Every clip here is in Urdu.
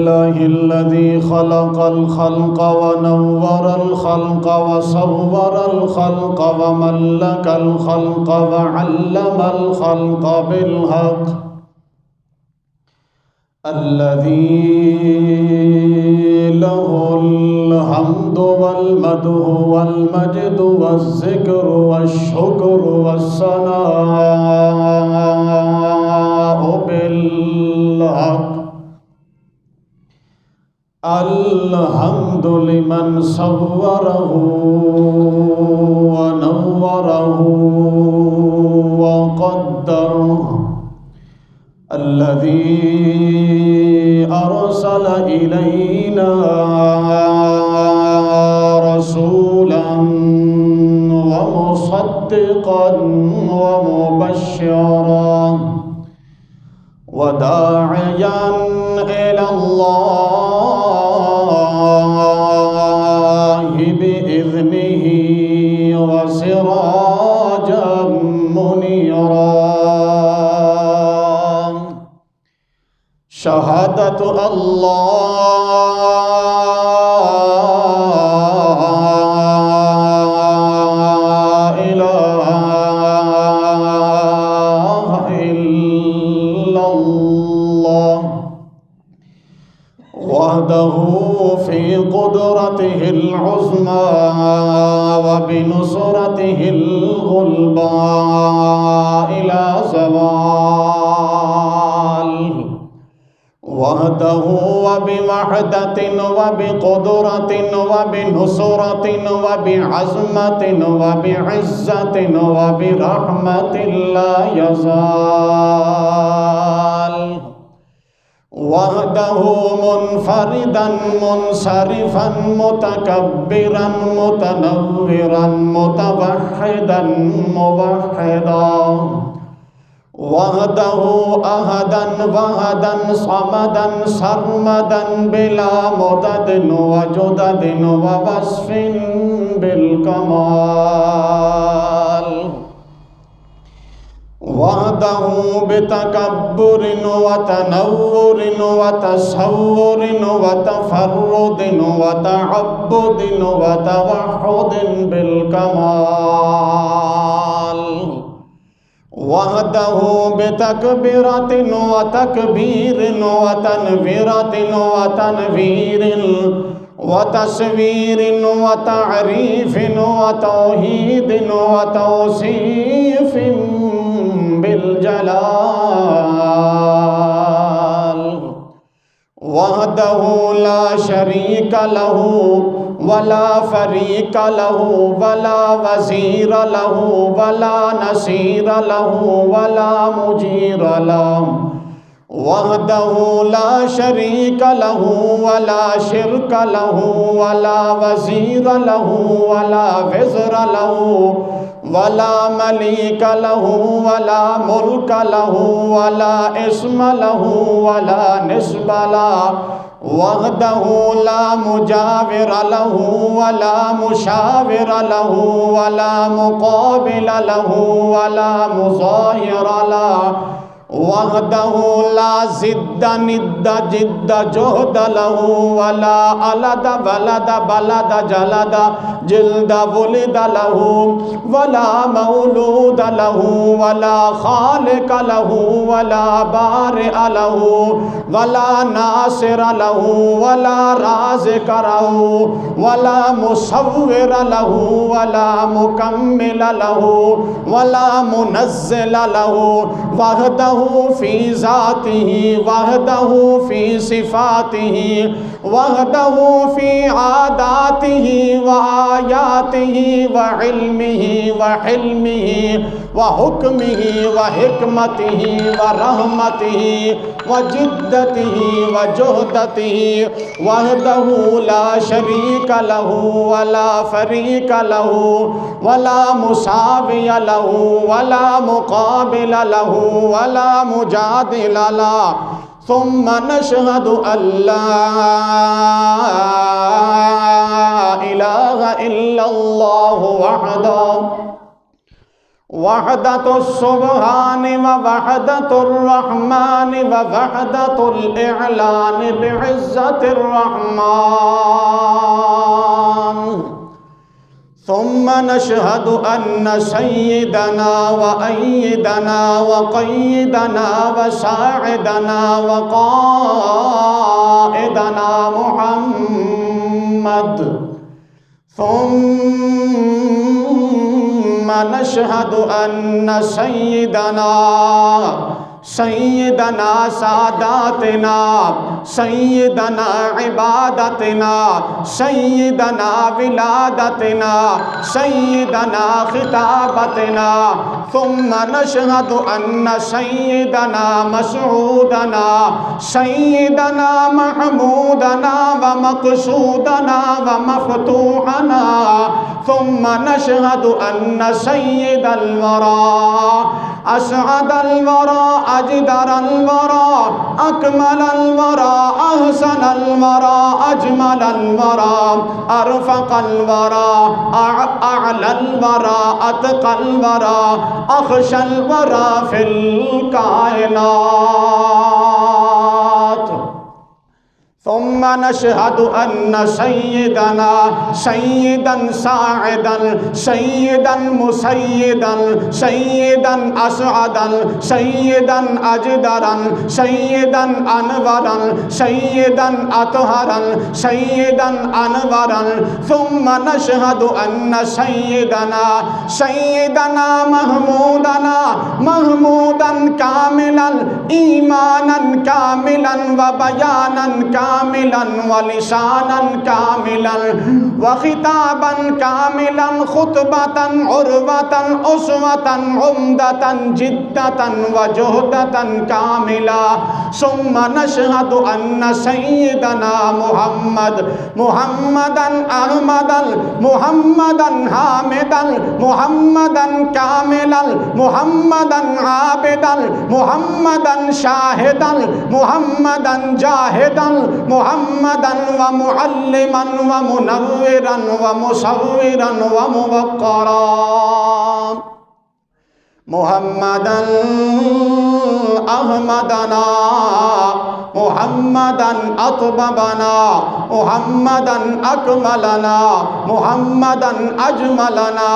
الله الذي خلق الخلق ونور الخلق وصور الخلق وملك الخلق وعلم الخلق بالحق الذي له الحمد والمدح والمجد والذكر والشكر والثناء بالحق الحمد لمن صوره ونوره وقدره الذي أرسل إلينا رسولا ومصدقا ومبشرا وداعيا إلى الله بإذنه وسراجا منيرا شهادة الله إله إلا الله وحده في قدرته العظمى وبنصرته الغلبى إلى زوال وحده وبوحدة وبقدرة وبنصرة وبعزمة وبعزة وبرحمة لا يزال وحده منفردا منصرفا متكبرا متنورا متوحدا موحدا وحده أحدا وحدا صمدا سرمدا بلا مدد وجدد ووصف بالكمال وحده بتكبر وتنور وتصور وتفرد وتعبد وتوحد بالكمال وحده بتكبيرة وتكبير وتنفيرة وتنفير وتصوير وتعريف وتوحيد وتوصيف بالجلال وحده لا شريك له ولا فريق له ولا وزير له ولا نصير له ولا مجير له وحده لا شريك له ولا شرك له ولا وزير له ولا وزر له ولا مليك له ولا ملك له ولا اسم له ولا نسب له وحده لا مجاور له ولا مشاور له ولا مقابل له ولا مظاهر له وحده لا ضد ند جد جهد له ولا ألد ولد بلد جلد جلد ولد له ولا مولود له ولا خالق له ولا بارئ له ولا ناصر له ولا رازق له ولا مصور له ولا مكمل له ولا منزل له وحده في ذاته وحده في صفاته وحده في عاداته وآياته وعلمه وحلمه وحكمه وحكمته ورحمته وجدته وجهدته وحده لا شريك له ولا فريق له ولا مساوي له ولا مقابل له ولا مجادل له ثم نشهد أن لا إله إلا الله وحده وحدت السبحان ووحدت الرحمن ووحدت الإعلان بعزة الرحمن. ثم نشهد أن سيدنا وأيدنا وقيدنا وساعدنا وقائدنا محمد. ثم نشهد أن سيدنا ساداتنا سيدنا عبادتنا سيدنا ولادتنا سيدنا خطابتنا. ثم نشهد أن سيدنا مسعودنا سيدنا محمودنا ومقصودنا ومفتوحنا. ثم نشهد أن سيد الورى أسعد الورى أجدر الورى أكمل الورى أحسن الورى أجمل الورى أرفق الورى أعلى الورى أتقى الورى أخشى الورى في الكائنات. ثم نشهد أن سيدنا سيدا ساعدا سيدا مسيدا سيدا أسعدا سيدا أجدرا سيدا أنورا سيدا أطهرا سيدا أنورا. ثم نشهد أن سيدنا محمودا كاملا إيمانا كاملا وبيانا كاملا ولسانا كاملا وخطابا كاملا خطبة عروة أسوة عمدة جدة وجهدة كاملا. ثم نشهد أن سيدنا محمدا أحمدا محمدا حامدا محمدا كاملا محمدا عابدا محمدا شاهدا محمدا جاهدا محمدا ومعلما ومنورا ومصورا وموقرا. محمدا أحمدنا محمدا أطببنا محمدا أكملنا محمدا أجملنا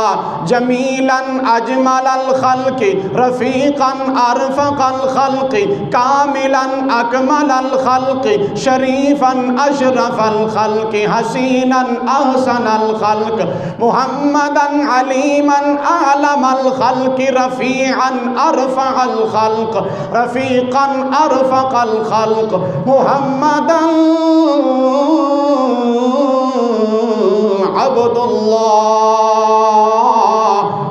جميلا أجمل الخلق رفيقا أرفق الخلق كاملا أكمل الخلق شريفا أشرف الخلق حسينا أحسن الخلق محمدا عليما أعلم الخلق رفيعا أرفع الخلق رفيقا أرفق الخلق محمدا عبد الله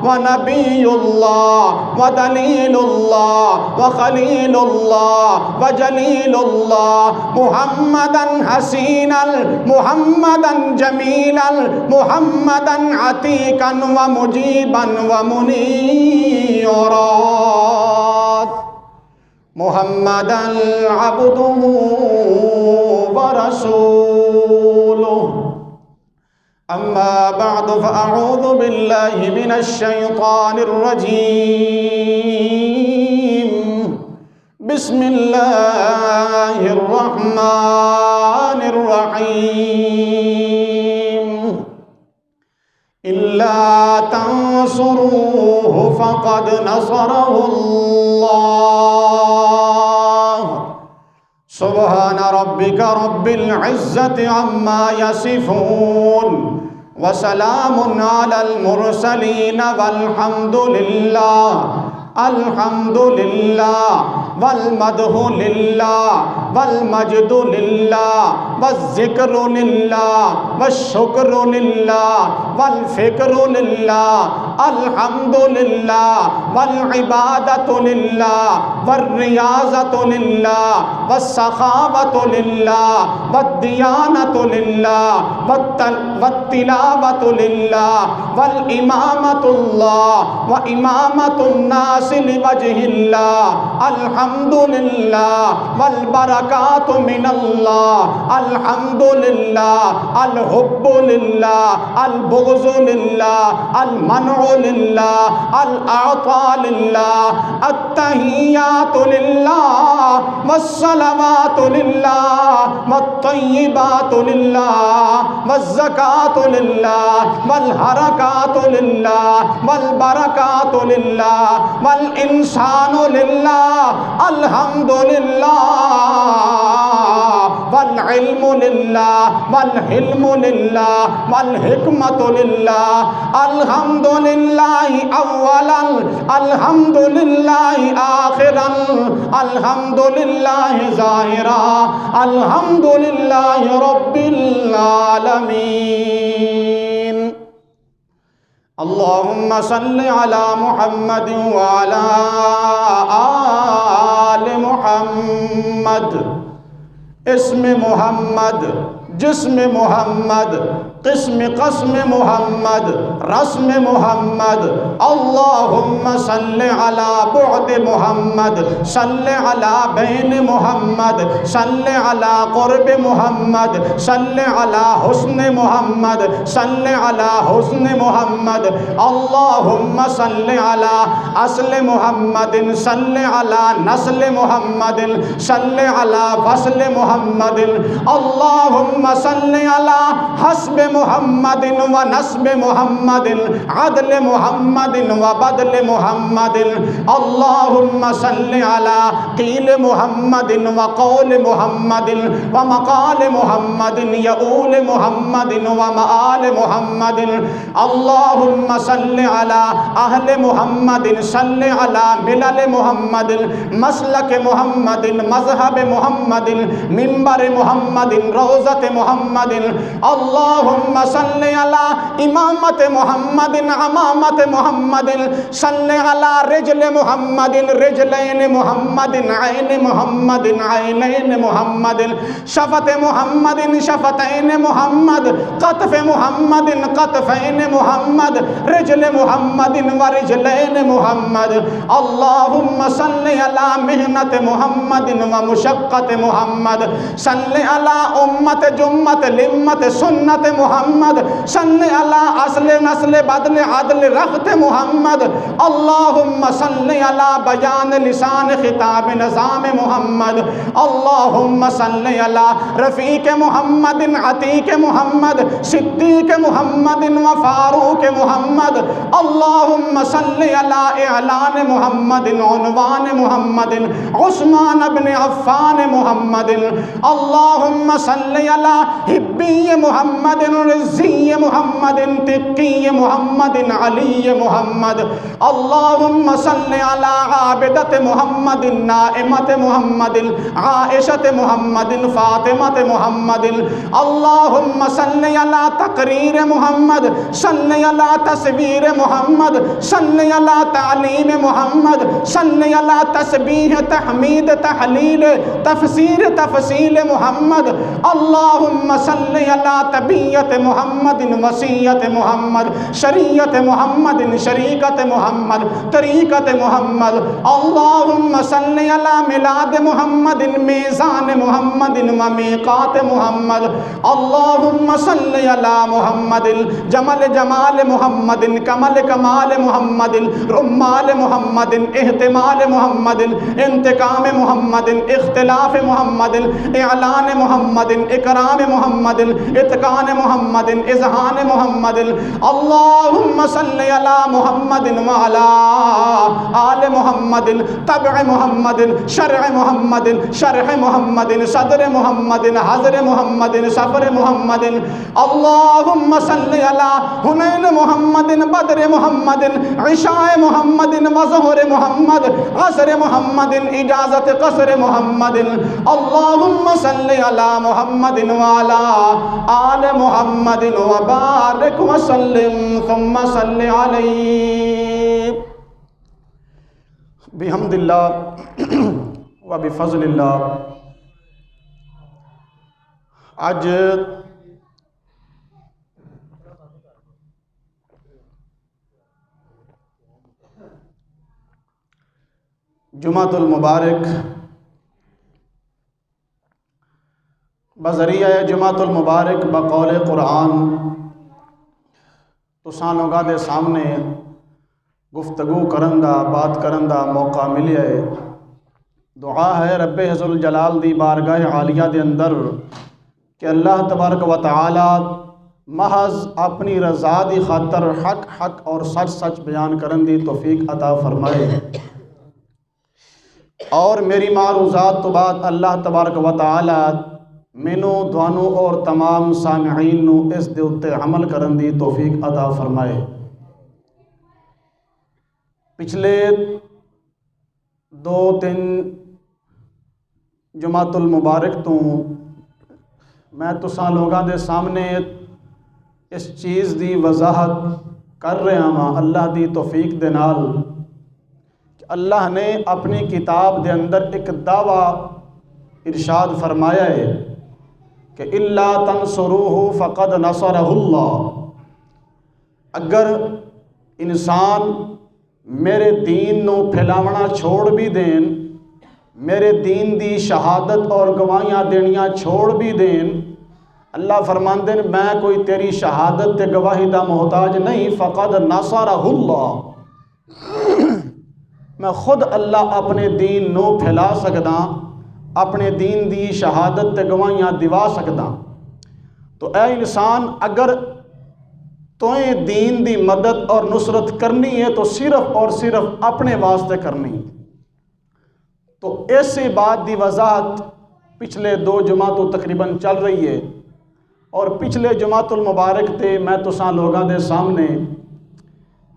ونبي الله ودليل الله وخليل الله وجليل الله محمدا حسينا محمدا جميلا محمدا عتيقا ومجيبا ومنيرا محمدا عبده ورسوله. أما بعد فأعوذ بالله من الشيطان الرجيم. بسم الله الرحمن الرحيم. إلا تنصروه فقد نصره الله. سبحان ربك رب العزة عما يصفون وسلام على المرسلين والحمد لله. الحمد لله والمدح لله والمجد لله والذكر لله والشكر لله والفكر لله. الحمد لله والعبادة لله والرياضة لله والسخاوة لله والديانة لله والتلاوة لله والإمامة الله وإمامة الناس لوجه الله الحمد لله والبركات من الله الحمد لله الحب لله البغض لله المنع لله الأعطاء لله التحيات لله والصلوات لله والطيبات لله والزكاة لله والحركات لله والبركات لله والإنسان لله الحمد لله والعلم لله والحلم لله والحكمة لله الحمد لله أولا الحمد لله آخرا الحمد لله ظاهرا الحمد لله رب العالمين اللهم صل على محمد وعلى آل محمد اسم محمد جسم محمد قسم محمد رسم محمد اللهم صل على بعد محمد صل على بين محمد صل على قرب محمد صل على حسن محمد صل على حسن محمد اللهم صل على اصل محمد صل على نسل محمد صل على فصل محمد اللهم صل على حسب محمد ونسب محمد عدل محمد وبدل محمد اللهم صل على قيل محمد وقول محمد ومقال محمد يقول محمد ومآل محمد اللهم صل على أهل محمد صل على ملل محمد مسلك محمد مذهب محمد منبر محمد روضة محمد اللهم صل على إمامة محمد عمامة محمد صل على رجل محمد رجلين محمد عين محمد عينين محمد شفة محمد شفتين محمد قطف محمد قطفين محمد رجل محمد ورجلين محمد اللهم صل على مهنة محمد ومشقة محمد صل على أمة جمة لمة سنة محمد صل على اصل نسل بدل عدل رخت محمد اللهم صل على بيان لسان خطاب نظام محمد اللهم صل على رفيق محمد عتيق محمد صديق محمد وفاروق محمد اللهم صل على اعلان محمد عنوان محمد عثمان بن عفان محمد اللهم صل على حبي محمد رزي محمد تقي محمد علي محمد اللهم صل على عابدة محمد نائمة محمد عائشة محمد فاطمة محمد اللهم صل على تقرير محمد صل على تصوير محمد صل على تعليم محمد صل على تسبيح تحميد تحليل تفسير تفصيل محمد اللهم صل على تبية محمد وصية محمد شريعة محمد شريعة محمد طريقة محمد اللهم صل على ميلاد محمد ميزان محمد وميقات محمد اللهم صل على محمد جمال جمال محمد كمال كمال محمد رمال محمد احتمال محمد انتقام محمد اختلاف محمد اعلان محمد اکرام محمد اتقان محمد اذہان محمد اللهم صل على محمد وعلى آل محمد تبع محمد شرع محمد شرح محمد صدر محمد حضر محمد سفر محمد اللهم صل على حنین محمد بدر محمد عشاء محمد وظہر محمد عصر محمد اجازت قصر محمد اللهم صل على محمد وعلى آل محمد وبارك وسلم ثم صل عليه بحمد الله وبفضل الله اج جمعۃ المبارک بذریعہ جمعۃ المبارک بقول قرآن تساں لوگاں دے سامنے گفتگو کرن دا بات کرن دا موقع ملیا ہے۔ دعا ہے رب عزوجل الجلال دی بارگاہ عالیہ دے اندر کہ اللہ تبارک و تعالی محض اپنی رضا دی خاطر حق حق اور سچ سچ بیان کرن دی توفیق عطا فرمائے، اور میری معروضات تو بعد اللہ تبارک و تعالی مینوں دوانوں اور تمام سامعین نو اس دے اتے عمل کرن دی توفیق عطا فرمائے۔ پچھلے 2-3 جمعۃ المبارک تو میں تساں لوگاں دے سامنے اس چیز دی وضاحت کر رہا ہاں اللہ دی توفیق دے نال کہ اللہ نے اپنی کتاب دے اندر ایک دعویٰ ارشاد فرمایا ہے کہ الا تنصروہ فقد نصرہ اللہ، اگر انسان میرے دین نو پھیلاونا چھوڑ بھی دین، میرے دین دی شہادت اور گواہیاں دینیاں چھوڑ بھی دین، اللہ فرماندے ہیں میں کوئی تیری شہادت تے گواہی دا محتاج نہیں، فقد نصرہ اللہ، میں خود اللہ اپنے دین نو پھیلا سکدا، اپنے دین دی شہادت تے گواہیاں دیوا سکدا۔ تو اے انسان اگر تویں دین دی مدد اور نصرت کرنی ہے تو صرف اور صرف اپنے واسطے کرنی۔ تو ایسی بات دی وضاحت پچھلے 2 جمعہ تو تقریباً چل رہی ہے، اور پچھلے جمعۃ المبارک تے میں تساں لوگاں دے سامنے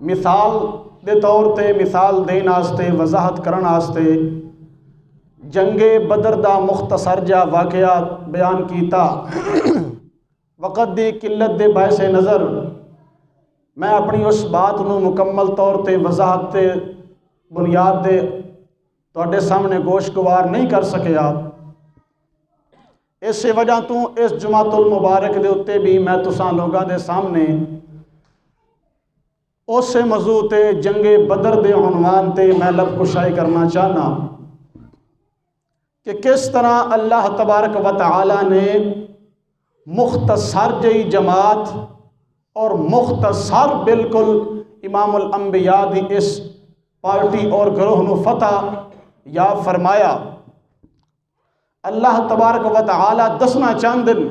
مثال دے طور تے مثال دین واسطے وضاحت کرن واسطے جنگ بدر دا مختصر جا واقعہ بیان کیتا۔ وقت دی قلت دے باعث نظر میں اپنی اس بات نو مکمل طور تے وضاحت تے بنیاد دے تواڈے سامنے گوشگوار نہیں کر سکیا، اس وجہ تو اس جمعۃ المبارک دے اتے بھی میں تساں لوگاں دے سامنے اس موضوع تے جنگ بدر دے عنوان تے میں لب کشائی کرنا چاہنا کہ کس طرح اللہ تبارک و تعالی نے مختصر جئی جماعت اور مختصر بالکل امام الانبیاء دی اس پارٹی اور گروہ نو فتح یا فرمایا۔ اللہ تبارک و تعالی دسنا چاہندن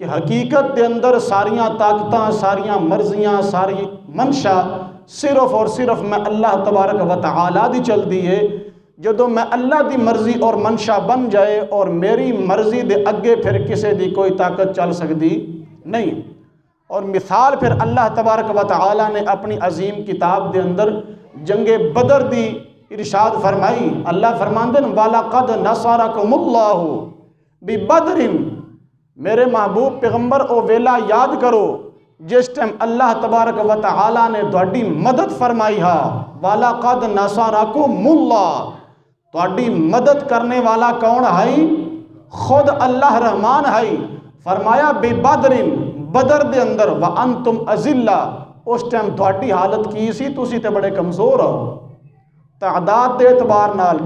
کہ حقیقت دے اندر ساریاں طاقتاں، ساریاں مرضیاں، ساری منشا صرف اور صرف میں اللہ تبارک و تعالی دی چل دی ہے۔ جدو میں اللہ دی مرضی اور منشا بن جائے اور میری مرضی دے اگے پھر کسی دی کوئی طاقت چل سکتی نہیں۔ اور مثال پھر اللہ تبارک و تعالی نے اپنی عظیم کتاب دے اندر جنگ بدر دی ارشاد فرمائی۔ اللہ فرماندے ہیں وَلَقَدْ نَصَرَكُمُ اللَّهُ بِبَدْرٍ، میرے محبوب پیغمبر او ویلا یاد کرو جس ٹائم اللہ تبارک و تعالی نے تہاڈی مدد فرمائی ہا۔ وَلَقَدْ نَصَرَكُمُ اللَّهُ، تہاڈی مدد کرنے والا کون ہے؟ خود اللہ رحمان ہے۔ فرمایا بِبَدْرٍ، بدر دے اندر، وَأَنْتُمْ أَذِلَّةٌ، اس ٹائم تہاڈی حالت کی سی، تسی تے بڑے کمزور ہو، تعداد دے اعتبار نال،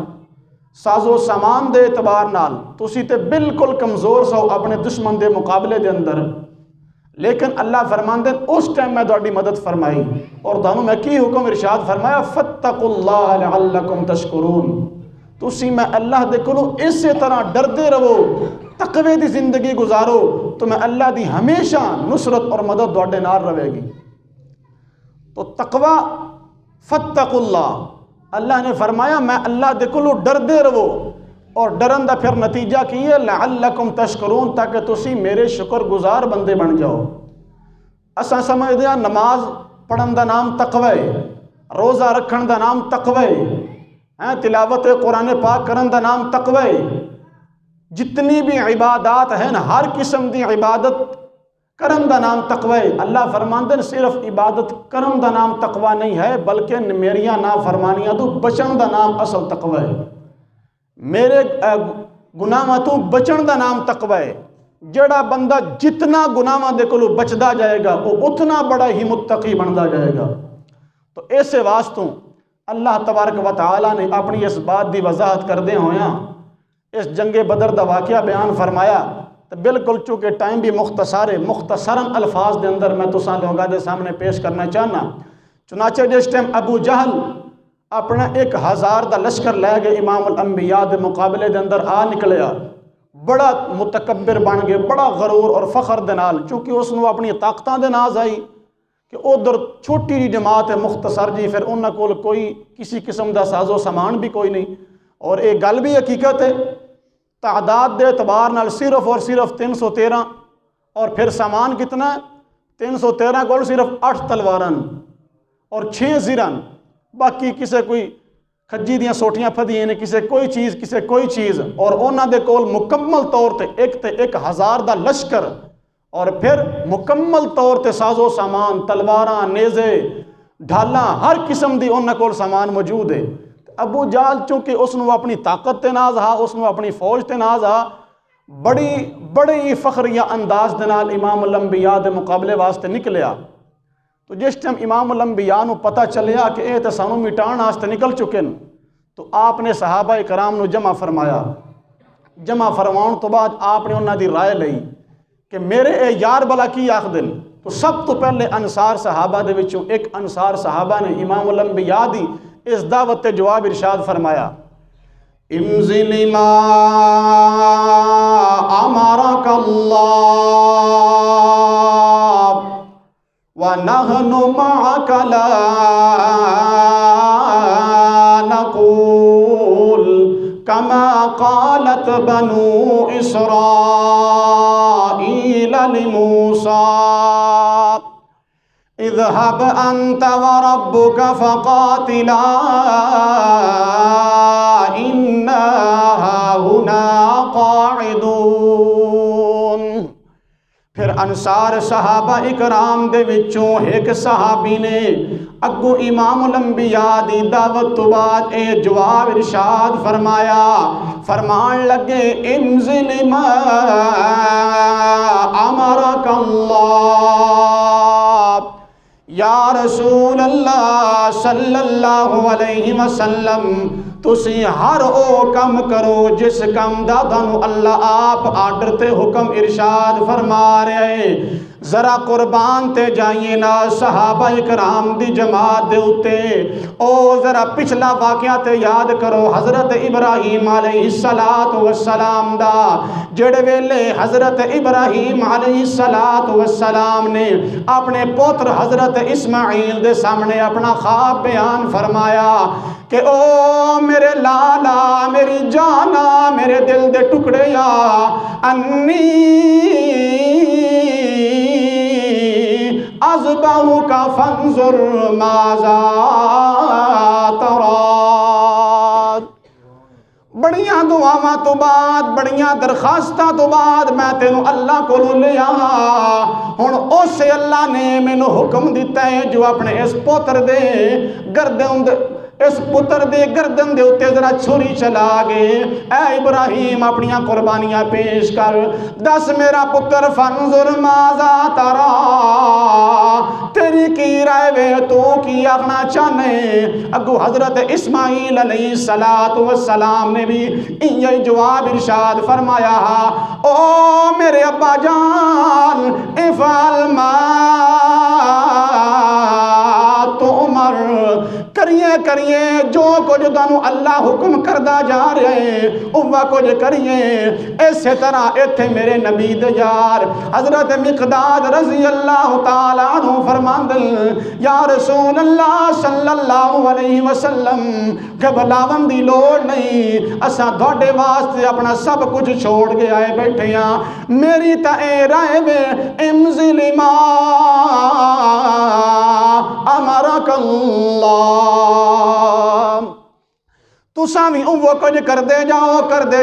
ساز و سامان دے اعتبار نال تسی تے بالکل کمزور سو اپنے دشمن دے مقابلے دے اندر، لیکن اللہ فرماندے اس ٹائم میں تہاڈی مدد فرمائی اور تانوں میں کی حکم ارشاد فرمایا فَاتَّقُوا اللَّهَ لَعَلَّكُمْ تَشْكُرُونَ، تسی میں اللہ دے کولوں اسی طرح ڈردے رہو، تقوی دی زندگی گزارو تو میں اللہ دی ہمیشہ نصرت اور مدد تہاڈے نال رہے گی۔ تو تقوی فَاتَّقُوا اللَّهَ، اللہ نے فرمایا میں اللہ دے کولوں ڈردے رہو، اور ڈرن دا پھر نتیجہ کی ہے لعلکم تشکرون، تاکہ تسی میرے شکر گزار بندے بن جاؤ۔ اساں سمجھدے ہاں نماز پڑھن دا نام تقوی ہے، روزہ رکھن دا نام تقوی ہے، تلاوت قرآن پاک کرن دا نام تقوی ہے، جتنی بھی عبادات ہیں ہر قسم دی عبادت کرن دا نام تقوی ہے۔ اللہ فرماندے ہیں صرف عبادت کرن دا نام تقوی نہیں ہے، بلکہ میریاں نافرمانیاں تو بچن دا نام اصل تقوی ہے، میرے گناہاں تو بچن دا نام تقوی ہے۔ جڑا بندہ جتنا گناہاں دے کولوں بچدا جائے گا وہ اتنا بڑا ہی متقی بندا جائے گا۔ تو ایسے واسطوں اللہ تبارک و تعالیٰ نے اپنی اس بات دی وضاحت کردے ہویاں اس جنگ بدر دا واقعہ بیان فرمایا، تو بالکل چونکہ ٹائم بھی مختصر ہے، مختصراً الفاظ دے اندر میں تساں لوگاں دے سامنے پیش کرنا چاہنا۔ چنانچہ جس ٹائم ابو جہل اپنا 1000 دا لشکر لے گئے امام الانبیاء دے مقابلے دے اندر آ نکلیا، بڑا متکبر بن گئے، بڑا غرور اور فخر دے نال، چونکہ اس نو اپنی طاقتاں دے ناز آئی کہ ادھر چھوٹی جی جماعت ہے مختصر جی، پھر انہاں کول کوئی کسی قسم دا ساز و سامان بھی کوئی نہیں، اور ایک گل بھی حقیقت ہے تعداد دے اعتبار نال صرف اور صرف 313، اور پھر سامان کتنا ہے 313 کول صرف 8 تلواراں اور 6 زرہ، باقی کسے کوئی کھجی دیاں سوٹیاں پھدیاں نے، کسے کوئی چیز، اور انہاں دے کول مکمل طور تے 1000 دا لشکر، اور پھر مکمل طور تے ساز و سامان، تلواراں، نیزے، ڈھالاں، ہر قسم دی انہاں کول سامان موجود ہے۔ ابو جہل چونکہ اس نو اپنی طاقت تے ناز ہا، اس نو اپنی فوج تے ناز ہا، بڑی فخریہ انداز دے نال امام الانبیاء دے مقابلے واسطے نکلیا۔ تو جس ٹائم امام الانبیاء نو پتہ چلیا کہ اے تے سانو مٹان واسطے نکل چکے ہیں، تو آپ نے صحابہ کرام نو جمع فرمایا۔ جمع فرماؤن تو بعد آپ نے انہاں دی رائے لئی کہ میرے اے یار بلا کی آخدن۔ تو سب تو پہلے انصار صحابہ دے وچوں ایک انصار صحابہ نے امام الانبیاء دی اس دعوت تے جواب ارشاد فرمایا، امزل ما امرک اللہ ونحن معک لا نقول کما قالت بنو اسرائیل لموسیٰ اذهب انت وربك فقاتلا انا هاهنا قاعدون۔ پھر انصار صحابہ اکرام دے وچوں ایک صحابی نے اگو امام الانبیاء دی دعوت تو بعد اے جواب ارشاد فرمایا، فرمان لگے انزل ما امرک اللہ، یا رسول اللہ صلی اللہ علیہ وسلم تسی ہر او کم کرو جس کم دا دانو اللہ آپ آرڈر تے حکم ارشاد فرما رہے۔ ذرا قربان تے جائیے نا صحابہ اکرام دی جماعت دے اتے، او ذرا پچھلا واقعہ تے یاد کرو حضرت ابراہیم علیہ السلام دا، جڑے ویلے حضرت ابراہیم علیہ السلام نے اپنے پوتر حضرت اسماعیل دے سامنے اپنا خواب بیان فرمایا کہ او میرے لالا، میری جانا، میرے دل دے ٹکڑے یا انی اذبحک فانظر ماذا تری۔ بڑیاں دعاواں تو بعد، بڑیاں درخواستاں تو بعد میں تینوں اللہ کو لے آیا، ہن اسے اللہ نے مینوں حکم دیتا ہے جو اپنے اس پوتر دے گردن دے اتے ذرا چھری چلا گے، اے ابراہیم اپنیاں قربانیاں پیش کر، دس میرا پتر فانظر ماذا تری، تیری کی رائے وے، تو کی آخنا چاہنے۔ اگو حضرت اسماعیل علیہ السلام نے بھی یہ جواب ارشاد فرمایا، او میرے ابا جان افعل ما تؤمر، کریے جو کچھ تانوں اللہ حکم کردہ جا رہے اوہ کچھ کریے۔ اسی طرح ایتھے میرے نبی دے یار حضرت مقداد رضی اللہ تعالیٰ عنہ فرماندن، یا رسول اللہ صلی اللہ علیہ وسلم گھبراون دی لوڑ نہیں، اساں تھوڑے واسطے اپنا سب کچھ چھوڑ کے آئے بیٹھے ہیں، میری تا اے رائے میں امزل ما امرک اللہ، تو تساں بھی وہ کچھ کردے جاؤ کردے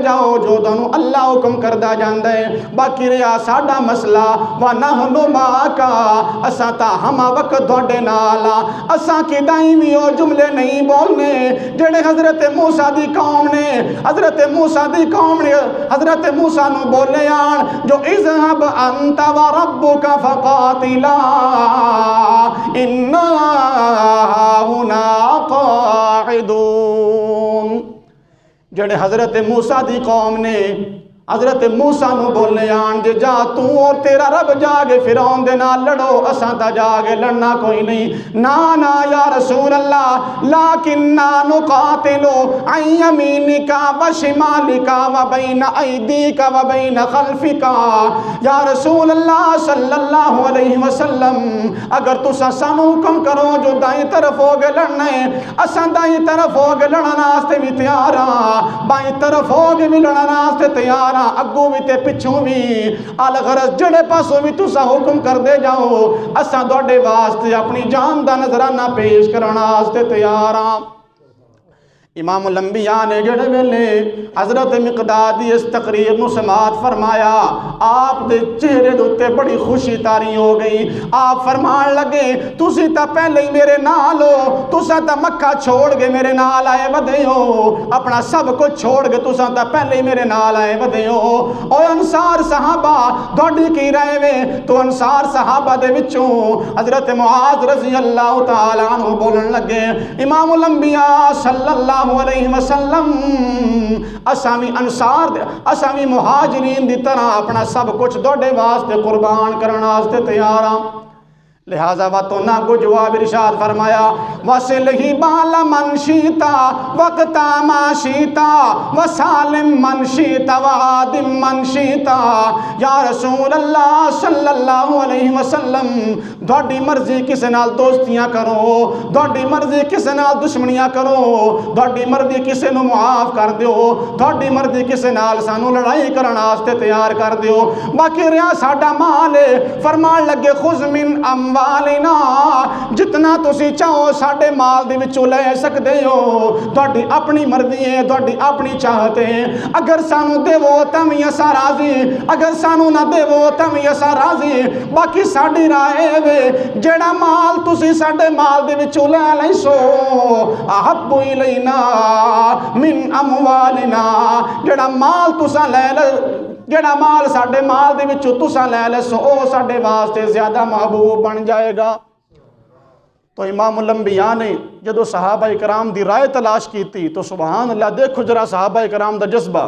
جاؤ جو تانوں اللہ حکم کردا جاندا ہے۔ باقی رہا ساڈا مسئلہ وَنَحْنُ مَعَكَ، اساں تا ہما وقت تواڈے نال آ۔ اساں کدائیں وی او جملے نہیں بولنے جڑے حضرت موسیٰ دی قوم نے حضرت موسیٰ نو بولے آن جو اذهب انت وربك فقاتلا انا هنا قاعدون۔ جڑے حضرت موسیٰ دی قوم نے حضرت موسیٰ نو بولنے آن جے جا تو اور تیرا رب جاگے فرعون دے نال لڑو، اساں تا جاگے لڑنا کوئی نہیں۔ نا یا رسول اللہ لیکننا نقاتلو عن یمینک و شمالک و بین ایدیک و بین خلفک۔ یا رسول اللہ صلی اللہ علیہ وسلم اگر تساں سانو حکم کرو جو دائیں طرف ہو گے لڑنے، اساں دائیں طرف ہو گے لڑنا آستے بھی تیار ہاں، بائیں طرف ہو گے بھی لڑنا آستے تیار، اگوں بھی تے پچھوں بھی، الغرض جڑے پاسوں بھی تساں حکم کر دے جاؤ، اساں تواڈے واسطے اپنی جان دا نذرانہ پیش کرنا واسطے تیار ہاں۔ امام الانبیاء نے جڑے ویلے حضرت مقداد دی اس تقریر نو سماعت فرمایا، آپ دے چہرے دوتے بڑی خوشی تاری ہو گئی۔ آپ فرمان لگے تسی تا پہلے ہی میرے نال ہو، تساں تا مکہ چھوڑ گے میرے نال آئے ودے ہو، اپنا سب کچھ چھوڑ گے تساں تا پہلے ہی میرے نال آئے ودے ہو۔ اور انصار صحابہ دوڑی کی رہے وے تو انصار صحابہ دے وچوں حضرت معاذ رضی اللہ تعالیٰ عنہ بولن لگے، امام الانبیاء صلی اللہ علیہ وسلم اسامی انصار دے اسامی مہاجرین دی طرح اپنا سب کچھ دوڑے واسطے قربان کرنا واسطے تیار ہاں۔ لہذا واتونا کو جواب ارشاد فرمایا وَسِلْهِ بَالَ مَنْ شِيْتَ وَقْتَ مَا شِيْتَ وَسَالِمْ مَنْ شِيْتَ وَعَادِمْ مَنْ شِيْتَ۔ یا رسول اللہ صلی اللہ علیہ وسلم دوڑی مرضی کسے نال دوستیاں کرو، دوڑی مرضی کسے نال دشمنیاں کرو، دوڑی مرضی کسے نو معاف کر دیو، دوڑی مرضی کسے نال سانو لڑائی کرنا واسطے تیار کر دیو، باقی رہا ساڈا مال ہے۔ فرمان لگے خذ من اموالنا، جتنا تسی چاہو ساڈے مال دے وچوں لے سکدے ہو، تہاڈی اپنی مرضی ہے، تہاڈی اپنی چاہت ہے، اگر سانو دیو تاں وی اساں راضی، اگر سانو نہ دیو تاں وی اساں راضی، باقی ساڈی رائے وے جڑا مال تسی ساڈے مال دے وچوں لے لیسو احب الینا من اموالنا، جڑا مال تساں جڑا مال ساڈے مال دے وچوں تساں لے لیسو او ساڈے واسطے زیادہ محبوب بن جائے گا۔ تو امام الانبیاء نے جدو صحابہ کرام دی رائے تلاش کی تھی تو سبحان اللہ دیکھو جرا صحابہ کرام دا جذبہ،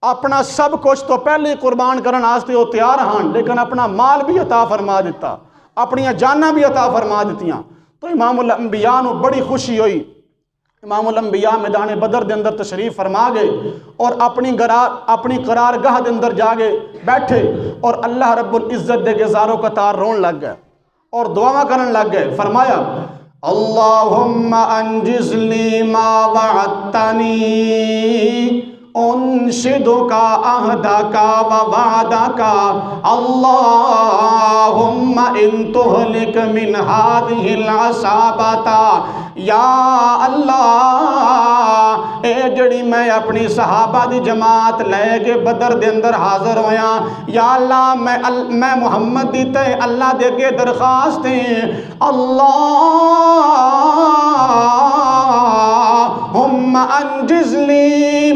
اپنا سب کچھ تو پہلے قربان کرن واسطے وہ تیار ہاں، لیکن اپنا مال بھی عطا فرما دیتا، اپنی جاناں بھی عطا فرما دیتیاں۔ تو امام الانبیاء نو بڑی خوشی ہوئی۔ امام الانبیاء میدان بدر دے اندر تشریف فرما گئے اور اپنی قرارگاہ دے اندر جاگے بیٹھے اور اللہ رب العزت دے گزاروں قطار رون لگ گئے اور دعا کرن لگ گئے۔ فرمایا اللہم انجز لی ما وعدتنی انشدک عہدک و وعدک اللہم ان تہلک من هذه العصابۃ، یا اللہ اے جڑی میں اپنی صحابہ دی جماعت لے کے بدر دے اندر حاضر ہویا، یا اللہ میں محمد دی تے اللہ دے کے درخواست ہیں، اللہم انجز لی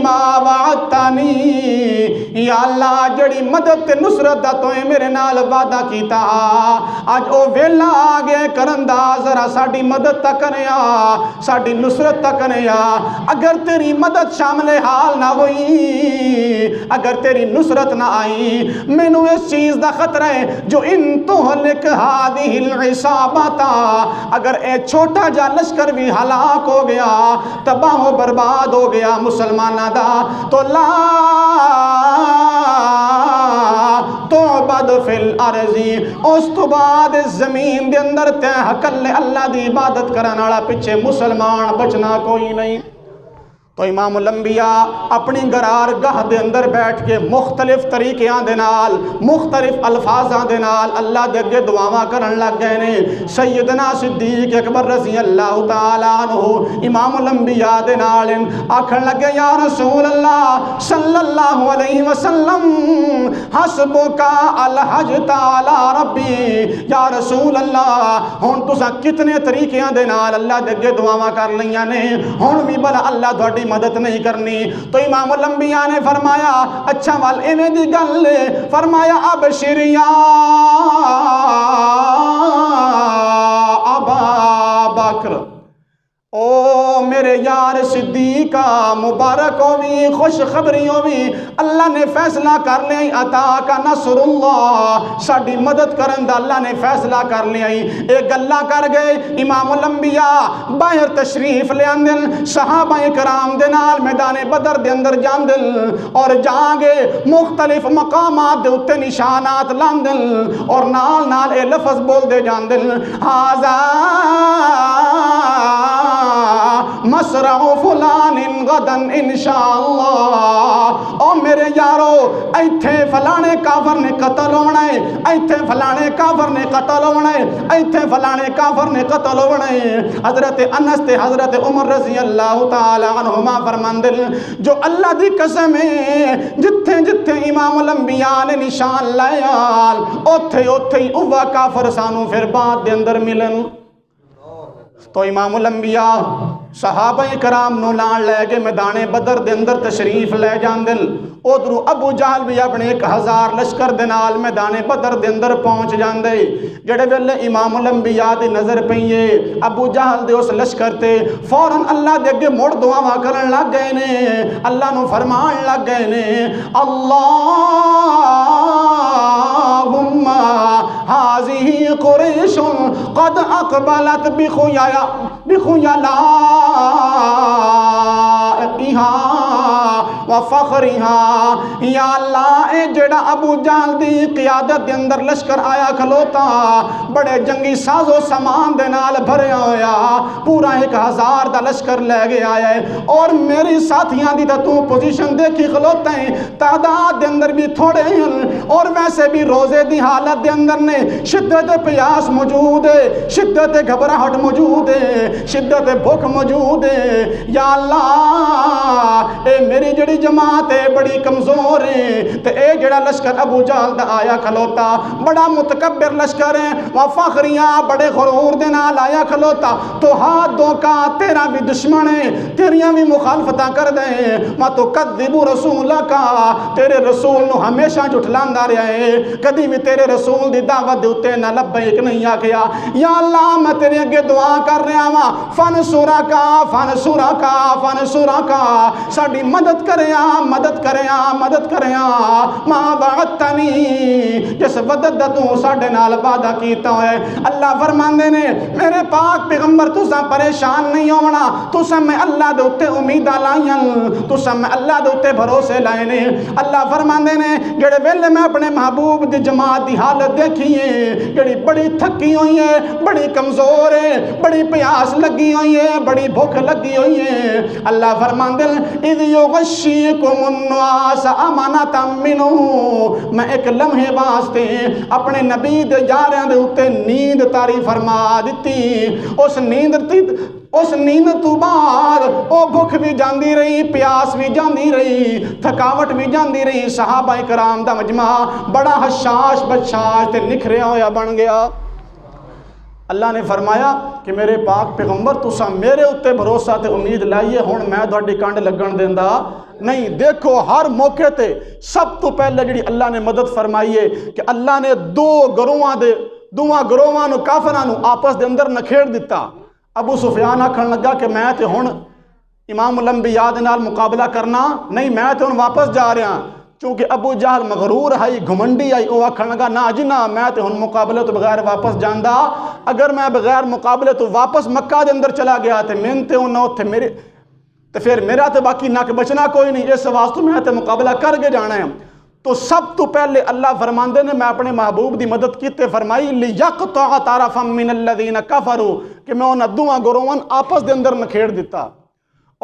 ما وعدتنی، یا اللہ جڑی مدد تے نصرت دا تو میرے نال وعدہ کیتا آج او ویلا آگے کرندہ ذرا ساڑی مدد تا کریا، ساڑی نصرت تا کریا، اگر تیری مدد شامل حال نہ ہوئی، اگر تیری نصرت نہ آئی، میں نو اس چیز دا خطرہ ہے جو ان تہلک هذه العصابۃ، اگر اے چھوٹا جا لشکر بھی ہلاک ہو گیا، تباہ و برباد ہو گیا مسلمانہ دا، تو لا تعبد فی الارض، اس تو بعد زمین دے اندر تے حقل اللہ دی عبادت کرن والا پیچھے مسلمان بچنا کوئی نہیں۔ تو امام الانبیاء اپنی گرارگاہ دے اندر بیٹھ کے مختلف طریقیاں دے نال مختلف الفاظاں دے نال اللہ دے اگے دعاواں کرن لگ گئے نے۔ سیدنا صدیق اکبر رضی اللہ تعالیٰ عنہ امام الانبیاء دے نال آکھن لگے یا رسول اللہ صلی اللہ علیہ وسلم حسبک الحج تعالی ربی، یا رسول اللہ ہن تساں کتنے طریقیاں دے نال اللہ دے اگے دعاواں کر لیاں نے، ہن بھی بلا اللہ تہاڈی مدد نہیں کرنی۔ تو امام الانبیاء نے فرمایا اچھا وال ایویں دی گل ہے، فرمایا ابشر یا ابا بکر، او میرے یار صدیقہ مبارک ہوئی خوشخبری ہوئی، اللہ نے فیصلہ کر لیا عطا کا نصر اللہ، ساڈی مدد کرن دا اللہ نے فیصلہ کر لیا۔ ایک گلاں کر گئے امام الانبیاء باہر تشریف لے آندن، صحابہ کرام دے نال میدان بدر دے اندر جاندن اور جا گے مختلف مقامات دے اتے نشانات لاندن اور نال نال اے لفظ بول دے جاندن ہاذا مسرع فلان غدن انشاءاللہ، او میرے یارو ایتھے فلانے کافر نے قتل ہونا ہے، ایتھے فلانے کافر نے قتل ہونا ہے، ایتھے فلانے کافر نے قتل ہونا ہے۔ حضرت انس تے حضرت عمر رضی اللہ تعالی عنہما فرماندن جو اللہ دی قسم ہے جتھے جتھے امام الانبیاء نے نشان لایا اوتھے اوتھے ہی اوہ کافر سانو پھر بعد دے اندر ملن۔ تو امام الانبیاء صحابہ کرام نو لان لے گئے میدان بدر دے اندر تشریف لے جاندن، ادھروں ابو جہل بھی اپنے 1000 لشکر دے نال میدان بدر دے اندر پہنچ جاندے۔ جڑے ویلے امام الانبیاء دی نظر پئیے ابو جہل دے اس لشکر تے فوراً اللہ دے اگے مڑ دعاواں کرن لگ گئے نے، اللہ نو فرمان لگ گئے نے اللہم ہذہ قریش قد اقبلت بخیلائها وفخرها، یا اللہ اے جڑا ابو جہل دی قیادت دے اندر لشکر آیا کھلوتا بڑے جنگی ساز و سامان دے نال بھریا ہویا پورا 1000 دا لشکر لے گیا آیا ہے اور میری ساتھیاں دی تو پوزیشن دیکھی کھلوتا ہے تعداد دے اندر بھی تھوڑے ہیں اور ویسے بھی روزے دی حالت دے اندر نے شدت پیاس موجود ہے، شدت گھبراہٹ موجود ہے، شدت بھوک موجود ہے، یا اللہ اے میری جڑی جماعت ہے بڑی کمزور ہے تے اے جڑا لشکر ابو جہل دا آیا کھلوتا بڑا متکبر لشکر ہے وفخریاں بڑے غرور دے نال آیا کھلوتا تو ہاتھ دو کا تیرا بھی دشمن ہے، تیریاں بھی مخالفتاں کر دیں ما تو کذب رسولہ کا، تیرے رسول نو ہمیشہ جھٹلاندا رہا ہے، کدی بھی تیرے رسول دی دعوت دے اتے نہ لبیک نہیں آکھیا۔ یا اللہ میں تیرے اگے دعا کر رہا ہاں فنصرکا فنصرکا فنصرکا، ساڈی مدد کریا مدد کریا مدد کریا، ما وعدتنی جس وعدت دا تو ساڈے نال وعدہ کیتا ہے۔ اللہ فرماندے نے میرے پاک پیغمبر تساں پریشان نہیں ہونا، تساں میں اللہ دے اتے امیداں لائیاں، تساں میں اللہ دے اتے بھروسے لائے نے۔ اللہ فرماندے نے جڑے ویلے میں اپنے محبوب دی جماعت دی حالت دیکھی ہے جڑی بڑی تھکی ہوئی ہے، بڑی کمزور ہے، بڑی پیاس لگی ہوئی ہے، بڑی بھوک لگی ہوئی ہے، اللہ فرماندے اذ یغشیکم النعاس امانۃ منہ، میں ایک لمحے واسطے اپنے نبی دے یاراں دے اوتے نیند طاری فرما دتی، اس نیند تو بعد او بھوک بھی جاندی رہی، پیاس بھی جاندی رہی، تھکاوٹ بھی جاندی رہی، صحابہ کرام دا مجمع بڑا حشاش بشاش تے نکھریا ہویا بن گیا۔ اللہ نے فرمایا کہ میرے پاک پیغمبر تساں میرے اتے بھروسہ تے امید لائیے، ہن میں تہاڈی کنڈ لگن دیندا نہیں۔ دیکھو ہر موقع تے سب تو پہلے جڑی اللہ نے مدد فرمائی ہے کہ اللہ نے دوواں گروہاں نو کافراں نو آپس دے اندر نکھیڑ دتا۔ ابو سفیان آکھن لگا کہ میں تے ہن امام الانبیاء دے نال مقابلہ کرنا نہیں، میں تے ہن واپس جا رہا، چونکہ ابو جہل مغرور آئی گھمنڈی آئی، وہ آکھن لگا نا جی نا میں تے ہن مقابلے تو بغیر واپس جاندا، اگر میں بغیر مقابلے تو واپس مکہ دے اندر چلا گیا تے میں تے ہن اوتھے میرے تے پھر میرا تے باقی نک بچنا کوئی نہیں، اس واسطے میں تے مقابلہ کر کے جانا ہے۔ تو سب تو پہلے اللہ فرماندے نے میں اپنے محبوب دی مدد کیتے فرمائی لیقطع طرفا من الذین کفروا، کہ میں انہاں دوواں گروہاں آپس دے اندر نکھیڑ دیتا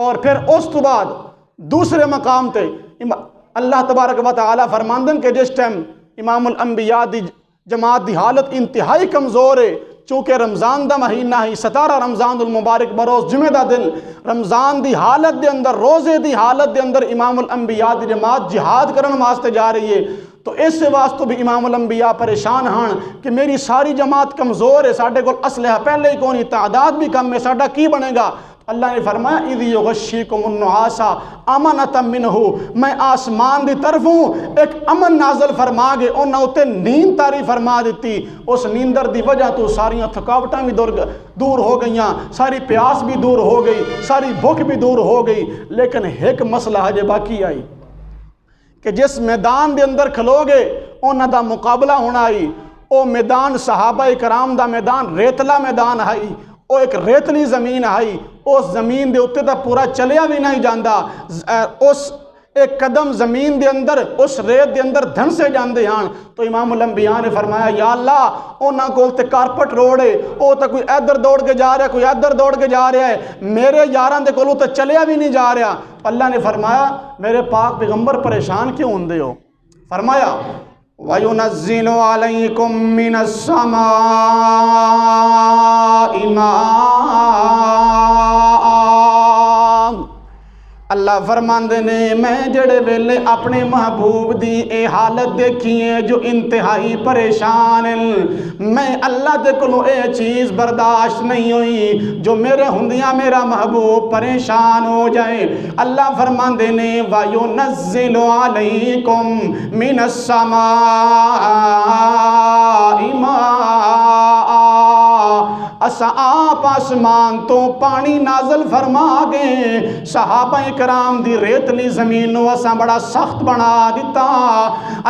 اور پھر اس تو بعد دوسرے مقام تے اللہ تبارک و تعالی فرماندن کہ جس ٹائم امام الانبیاء دی جماعت دی حالت انتہائی کمزور ہے، چونکہ رمضان دا مہینہ ہی 17 رمضان المبارک بروز جمعہ دا دن رمضان دی حالت دے اندر، روزے دی حالت دے اندر امام الانبیاء دی جماعت جہاد کرن واسطے جا رہی ہے، تو اس واسطے بھی امام الانبیاء پریشان ہن کہ میری ساری جماعت کمزور ہے، ساڈے کول اسلحہ پہلے ہی کونی، تعداد بھی کم ہے، ساڈا کی بنے گا؟ اللہ نے فرمایا اِذْ یغشیکم النعاس امنۃ منہ، میں آسمان دی طرف ہوں ایک امن نازل فرما گے، انہاں اُتے نیند تاری فرما دیتی، اس نیندر دی وجہ تو ساریاں تھکاوٹاں بھی دور ہو گئیاں، ساری پیاس بھی دور ہو گئی، ساری بھوک بھی دور ہو گئی، لیکن ایک مسئلہ ہجے باقی آئی کہ جس میدان دے اندر کھلو گے انہاں دا مقابلہ ہونا آئی، او میدان صحابہ کرام دا میدان ریتلا میدان آئی، او ایک ریتلی زمین آئی، اس زمین دے اتے تا پورا چلیا بھی نہیں جاندہ، اس ایک قدم زمین دے اندر اس ریت دے اندر دھن سے جاندے ہاں، تو امام الانبیاء نے فرمایا یا اللہ اونا کول تے کارپٹ روڈ ہے، او تا کوئی ادھر دوڑ کے جا رہا ہے، کوئی ادھر دوڑ کے جا رہا ہے، میرے یاران دے کولوں تے چلیا بھی نہیں جا رہا۔ اللہ نے فرمایا میرے پاک پیغمبر پریشان کیوں ہوندے ہو؟ فرمایا وَيُنَزِّلُ عَلَيْكُم مِّنَ السَّمَاءِ مَاءً، اللہ فرماندے نے میں جڑے ویلے اپنے محبوب دی اے حالت دیکھیے جو انتہائی پریشان میں اللہ دے کلو اے چیز برداشت نہیں ہوئی جو میرے ہندیاں میرا محبوب پریشان ہو جائے، اللہ فرماندے نے وَيُنَزِّلُ عَلَيْكُم مِّنَ السَّمَاءِ مَاءً، اسا آپ آسمان تو پانی نازل فرما گئے، صحابہ کرام دی ریتلی زمین نو اسا بڑا سخت بنا دیتا،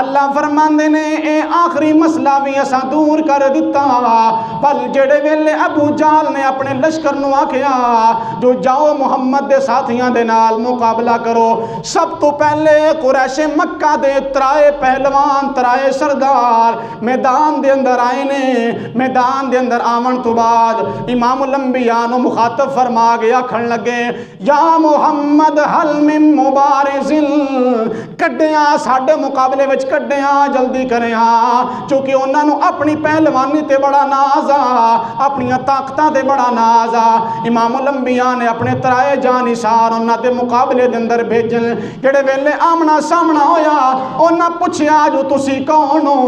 اللہ فرماندے نے اے آخری مسئلہ بھی اسا دور کر دیتا، پل جڑے ویلے ابو جال نے اپنے لشکر نو آکھیا جو جاؤ محمد دے ساتھیاں دے نال مقابلہ کرو، سب تو پہلے قریش مکہ دے ترائے پہلوان ترائے سردار میدان دے اندر آئے نے، میدان دے اندر آمن تو بعد امام الانبیاء نو مخاطب فرما گیا کھڑ لگے یا محمد حل من مبارز، کڈیاں ساڑھے مقابلے وچ کڈیاں جلدی کریں ہاں، چونکہ انہاں نو اپنی پہلوانی تے بڑا نازا، اپنی طاقتاں تے بڑا نازا، امام الانبیاء نے اپنے ترائے جانثار انہاں دے مقابلے دے اندر بھیجن، جڑے ویلے آمنا سامنا ہویا انہاں پوچھیا جو تسی کون ہو؟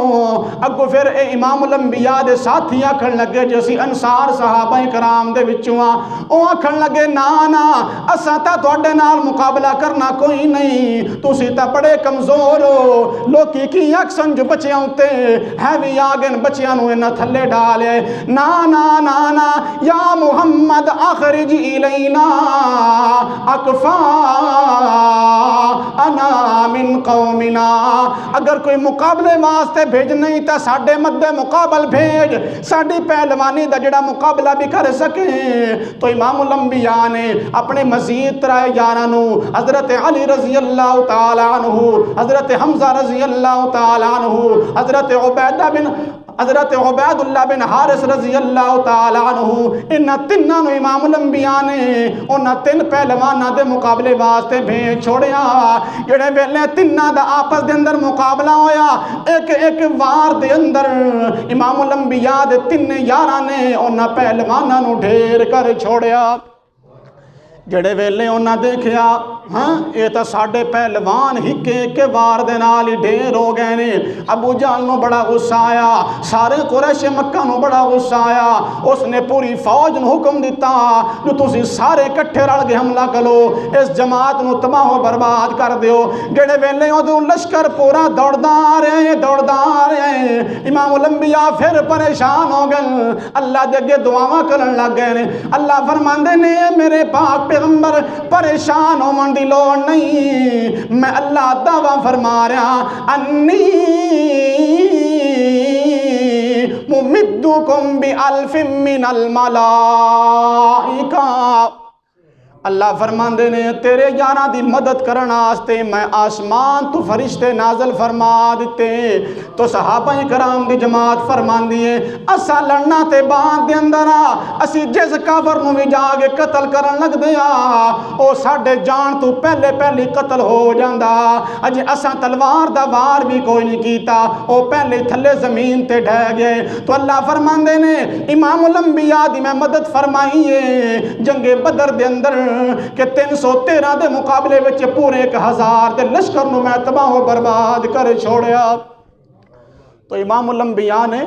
اگو پھر اے امام الانبیاء دے ساتھی آکھن لگے جیسی انصار صحابہ کرام دے وچوں او آکھن لگے نا نا اساں تا تواڈے نال مقابلہ کرنا کوئی نہیں، تسی تا بڑے کمزور ہو، لوکی کی اکسن جو بچیاں ہوتے ہیوی آگن بچیاں نو انہاں تھلے ڈالے، نا نا نا نا یا محمد اخرج الینا اکفا انا من قومنا، اگر کوئی مقابلے واسطے بھیج نہیں تا ساڈے مد مقابل بھیج، ساڈی پہلوانی دا جڑا مقابلہ بھی کر سکیں۔ تو امام الانبیاء نے اپنے مزید ترائے یارانو حضرت علی رضی اللہ تعالیٰ عنہ، حضرت حمزہ رضی اللہ تعالیٰ عنہ، حضرت عبید اللہ بن حارث رضی اللہ تعالیٰ عنہ، انہاں تنہاں نو امام الانبیاء نے انہاں تن پہلواناں دے مقابلے واسطے بھیج چھوڑیا، جڑے ویلے تنہاں دا آپس دے اندر مقابلہ ہویا، ایک ایک وار دے اندر امام الانبیاء دے تن یاراں نے انہاں پہلواناں نو ڈھیر کر چھوڑیا، جڑے ویلے انہاں دیکھیا ہاں یہ تا ساڑھے پہلوان ہکے کے وار دے نال ہی ڈھیر ہو گئے نے، ابو جہل نو بڑا غصہ آیا، سارے قریش مکہ نو بڑا غصہ آیا، اس نے پوری فوج نو حکم دیتا جو تسی سارے کٹھے رل کے حملہ کرو، اس جماعت نو تباہ و برباد کر دیو، جڑے ویلے ادو لشکر پورا دوڑدا آ رہے ہیں، امام الانبیاء پھر پریشان ہو گئے، اللہ دے اگے دعاواں کرن لگ گئے نے، اللہ فرماندے نے میرے پاک پیغمبر پریشان ہو من دی لوڑ نہیں، میں اللہ دعویٰ فرما رہا انی ممدکم بی الف من الملائکہ، اللہ فرماندے نے تیرے یاراں دی مدد کرن واسطے میں آسمان تو فرشتے نازل فرما دیتے تو صحابہ کرام دی جماعت فرماندی ہے اسا لڑنا تے باندھ دے اندر اسی جس کافر نو بھی جا کے قتل کرن لگ دیا او ساڈے جان تو پہلی قتل ہو جاندا اجے اسا تلوار دا وار بھی کوئی نہیں کیتا او پہلے تھلے زمین تے ڈہ گئے تو اللہ فرماندے نے امام الانبیاء دی میں مدد فرمائی ہے جنگ بدر دے اندر کہ 313 دے مقابلے وچ پورے 1000 دے لشکر نو میں تباہ و برباد کر چھوڑیا تو امام الانبیاء نے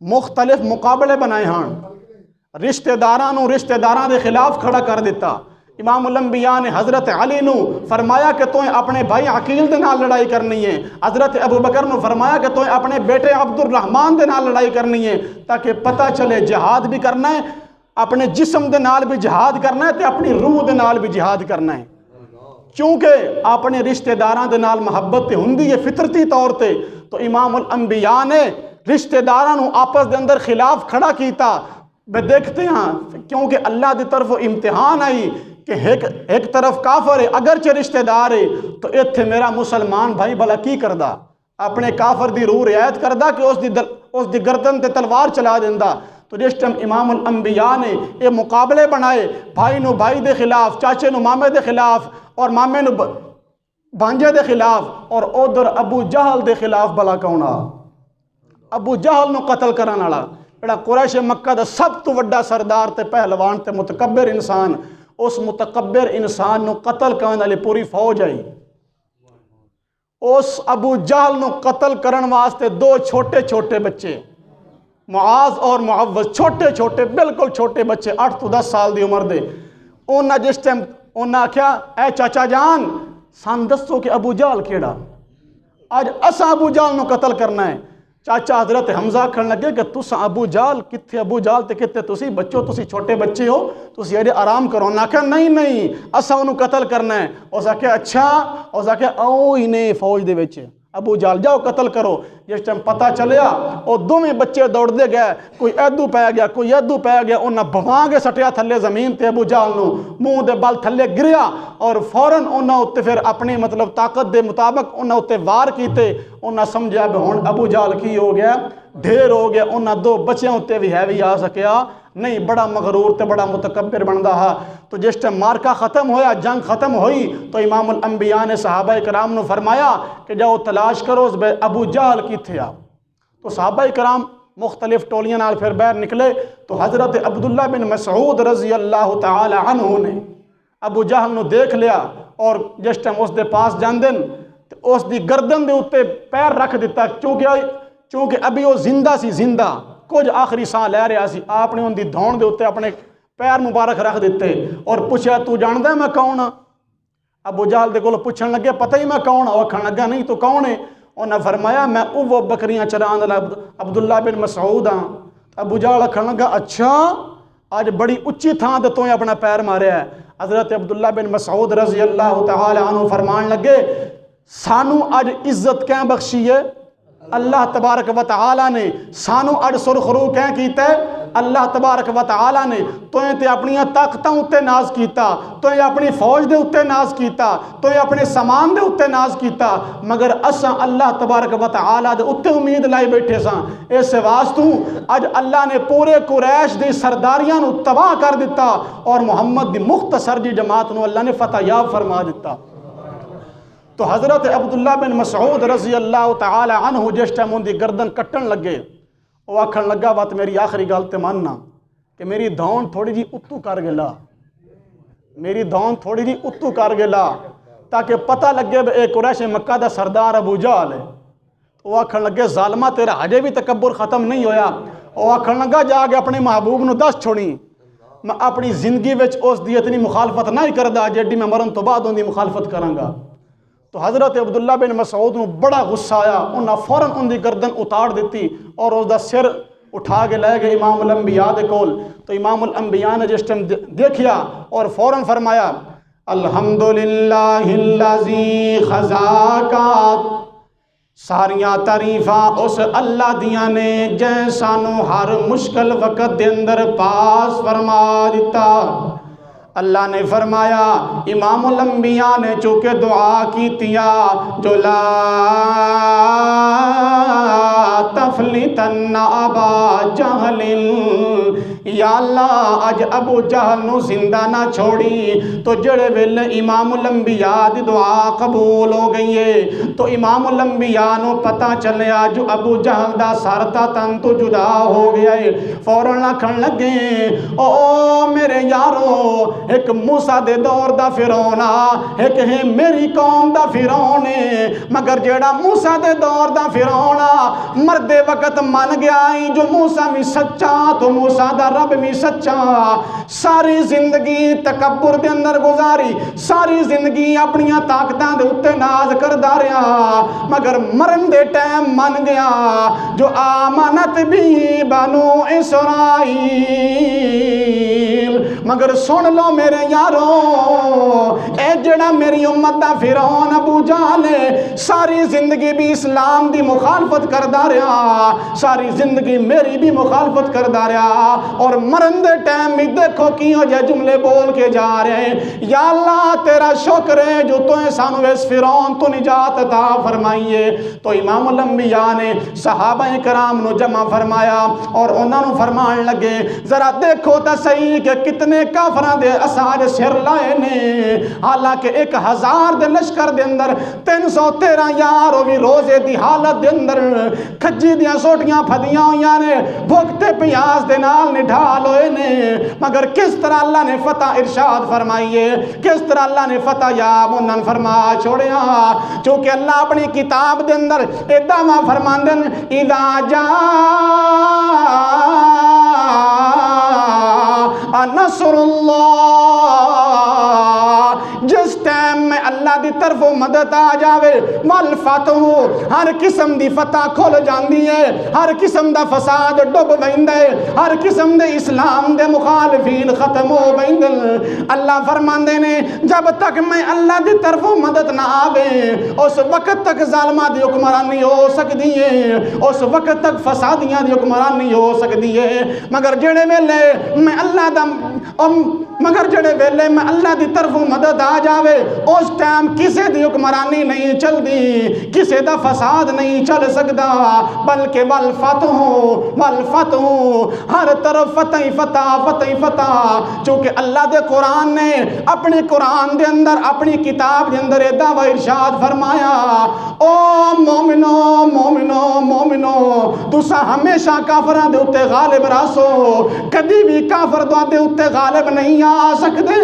مختلف مقابلے بنائے ہاں رشتہ داراں دے خلاف کھڑا کر دیتا امام الانبیاء نے حضرت علی نو فرمایا کہ تو اپنے بھائی عقیل دے نال لڑائی کرنی ہے حضرت ابو بکر نو فرمایا کہ تو اپنے بیٹے عبد الرحمن دے نال لڑائی کرنی ہے تاکہ پتہ چلے جہاد بھی کرنا ہے اپنے جسم دے نال بھی جہاد کرنا ہے تے اپنی روح دے نال بھی جہاد کرنا ہے چونکہ اپنے رشتہ داراں دے نال محبت تے ہوندی ہے فطرتی طور تے تو امام الانبیاء نے رشتہ داراں نو آپس دے اندر خلاف کھڑا کیتا بے دیکھتے ہیں کیونکہ اللہ دی طرف امتحان آئی کہ ایک طرف کافر ہے اگرچہ رشتہ دار ہے تو ایتھے میرا مسلمان بھائی بھلا کی کردا اپنے کافر دی روح رعایت کردا کہ اس دی گردن تے تلوار چلا دیندا تو جس ٹائم امام الانبیاء نے یہ مقابلے بنائے بھائی نو بھائی دے خلاف چاچے نو مامے دے خلاف اور مامے نو بھانجے دے خلاف اور ادھر ابو جہل دے خلاف بلا کونا ابو جہل نو قتل کرن والا جڑا قریش مکہ دا سب تو وڈا سردار تے پہلوان تے متکبر انسان اس متکبر انسان نو قتل کرن والی پوری فوج آئی اس ابو جہل نو قتل کرن واسطے 2 چھوٹے بچے معاذ اور معوذ چھوٹے بالکل چھوٹے بچے 8 تو 10 سال دی عمر دے انہاں جس ٹائم انہاں آکھیا اے چاچا جان سان دسو کہ ابو جہل کیڑا آج اسا ابو جہل نو قتل کرنا ہے چاچا حضرت حمزہ کھڑن لگے کہ تساں ابو جہل کتھے ابو جہل تے کتے تسی بچو تسی چھوٹے بچے ہو تسی ایڈے آرام کرو نہ کہ نہیں اسا انہوں قتل کرنا ہے اس آکھیا اچھا اس آکھیا او ہی نے فوج دے وچ ابو جہل جاؤ قتل کرو جس ٹائم پتہ چلیا او دوویں بچے دوڑ دے گئے کوئی ایدو پہ گیا کوئی ایدو پہ گیا انہاں بھواں کے سٹیا تھلے زمین تے ابو جہل نو منہ دے بال تھلے گریا اور فوراً انہاں اتے پھر اپنی طاقت دے مطابق انہاں اتے وار کیتے انہاں سمجھا بھی ہن ابو جہل کی ہو گیا ڈھیر ہو گیا انہاں 2 بچیاں اتے بھی ہے بھی آ سکیا نہیں بڑا مغرور تے بڑا متکبر بندا ہا تو جس ٹائم مارکا ختم ہویا جنگ ختم ہوئی تو امام الانبیاء نے صحابہ کرام نو فرمایا کہ جاؤ تلاش کرو ابو جہل کیتھے آ تو صحابہ کرام مختلف ٹولیاں نال پھر باہر نکلے تو حضرت عبداللہ بن مسعود رضی اللہ تعالی عنہ نے ابو جہل نو دیکھ لیا اور جس ٹائم اس دے پاس جاندن اس دی گردن دے اتے پیر رکھ دیتا چونکہ ابھی وہ زندہ کچھ آخری ساں لے رہا سی آپ نے ان دی دھون دے اتے اپنے پیر مبارک رکھ دیتے اور پوچھا تو جاندہ ہے میں کون ہاں ابو جہل دے کولو پوچھن لگے پتہ ہی میں کون ہاں وہ کھن لگا نہیں تو کون ہے انہاں فرمایا میں وہ بکریاں چران والا عبداللہ بن مسعود ہاں ابو جہل کھن لگا اچھا آج بڑی اچھی تھان تے تو اپنا پیر ماریا ہے حضرت عبداللہ بن مسعود رضی اللہ تعالی عنہ فرمان لگے سانو اج عزت کہیں بخشی ہے اللہ تبارک و تعالی نے سانو اج سرخرو کہیں کیتا ہے اللہ تبارک و تعالی نے تو تے اپنی طاقتاں اتے ناز کیتا تو اپنی فوج دے اتے ناز کیتا تو اپنے سامان دے اتے ناز کیتا مگر اساں اللہ تبارک و تعالی دے اتے امید لائی بیٹھے ساں اس واسطوں اج اللہ نے پورے قریش دی سرداریاں نو تباہ کر دیتا اور محمد دی مختصر دی جماعت نو اللہ نے فتح یاب فرما دیتا تو حضرت عبداللہ بن مسعود رضی اللہ تعالی عنہ جس ٹائم ان دی گردن کٹن لگے وہ آکھن لگا بات میری آخری گل تے ماننا کہ میری دھون تھوڑی جی اتو کر گلا میری دھون تھوڑی جی اتو کر گلا تاکہ پتہ لگے اے قریش مکہ دا سردار ابو جہل ہے وہ آکھن لگے ظالمہ تیرا ہجے بھی تکبر ختم نہیں ہویا وہ آکھن لگا جا کے اپنے محبوب نو دس چھوڑی میں اپنی زندگی وچ اس دی اتنی مخالفت نہیں کردا جیڑی میں مرن تو بعد ان دی مخالفت کرانگا تو حضرت عبداللہ بن مسعود نو بڑا غصہ آیا انہاں فوراً ان دی گردن اتار دیتی اور اس دا سر اٹھا کے لے گئے امام الانبیاء دے کول تو امام الانبیاء نے جس ٹائم دیکھیا اور فوراً فرمایا الحمدللہ الذی خزاکات ساریاں تعریفاں اس اللہ دیاں نے جے سانو ہر مشکل وقت دے اندر پاس فرما دیتا اللہ نے فرمایا امام الانبیاء نے چونکہ دعا کی تیا جو لا تفلتن ابا جہل، یا اللہ اج ابو جہل نو زندہ نہ چھوڑی، تو جڑے ویلے امام الانبیاء دی دعا قبول ہو گئی ہے تو امام الانبیاء نو پتہ چلیا جو ابو جہل دا سر تا تن تو جدا ہو گیا ہے، فوراً آکھن لگے او میرے یارو ایک موسیٰ دے دور دا فرعون ایک ہے میری قوم دا فرعون، مگر جیڑا موسیٰ دے دور دا فرعون مردے وقت من گیا ہی جو موسیٰ بھی سچا تو موسیٰ دا رب بھی سچا، ساری زندگی تکبر دے اندر گزاری، ساری زندگی اپنیاں طاقتاں دے اتے ناز کردہ رہا، مگر مرن دے ٹائم من گیا جو آمانت بھی بنو اسرائیل، مگر سن لو میرے یارو اے جڑا میری امت دا فرعون ابو جہل ساری زندگی بھی اسلام دی مخالفت کردہ رہا، ساری زندگی میری بھی مخالفت کردہ رہا، اور مرن دے ٹائم بھی دیکھو کیوں جے جملے بول کے جا رہے ہیں یا اللہ تیرا شکر ہے جو تو سانو اس فرعون تو نجات عطا فرمائیے۔ تو امام الانبیاء نے صحابہ کرام نو جمع فرمایا اور انہوں نے فرمان لگے ذرا دیکھو تا صحیح کہ کتنے کافران دے اسار سر لائے نے، حالانکہ 1000 دے لشکر دے اندر 313 یار بھی روزے دی حالت دے اندر کھجی دیاں سوٹیاں پھدیاں ہویاں نے، بھوکتے پیاز دے نال نڈھال ہوئے نے، مگر کس طرح اللہ نے فتح ارشاد فرمائیے، کس طرح اللہ نے فتح یاب انہاں فرما چھوڑیا، چونکہ اللہ اپنی کتاب دے اندر ادامہ فرماندن اذا جاء نصر اللہ، جس ٹائم میں اللہ دی طرف مدد آ جاوے والفتح، ہر قسم دی فتح کھول جاندی ہے، ہر قسم دا فساد ڈب ویندے، ہر قسم دے اسلام دے مخالفین ختم ہو ویندے۔ اللہ فرماندے نے جب تک میں اللہ دی طرف مدد نہ آوے اس وقت تک ظالمہ دی حکمرانی ہو سکتی ہے، اس وقت تک فسادیاں دی حکمرانی ہو سکتی ہے، مگر جڑے ویلے میں اللہ دا مگر جڑے ویلے میں اللہ دی طرف مدد آ جاوے اس ٹائم کسے دی حکمرانی نہیں چل دی، کسے دا فساد نہیں چل سکتا، بلکہ والفتح ہر طرف فتح فتح فتح فتح، چونکہ اللہ دے قرآن نے اپنے قرآن دے اندر اپنی کتاب دے اندر دعوی ارشاد فرمایا او مومنو مومنو مومنو تسا ہمیشہ کافران دے اتے غالب راسو، کدی بھی کافر دے اتے غالب نہیں آ سکتے،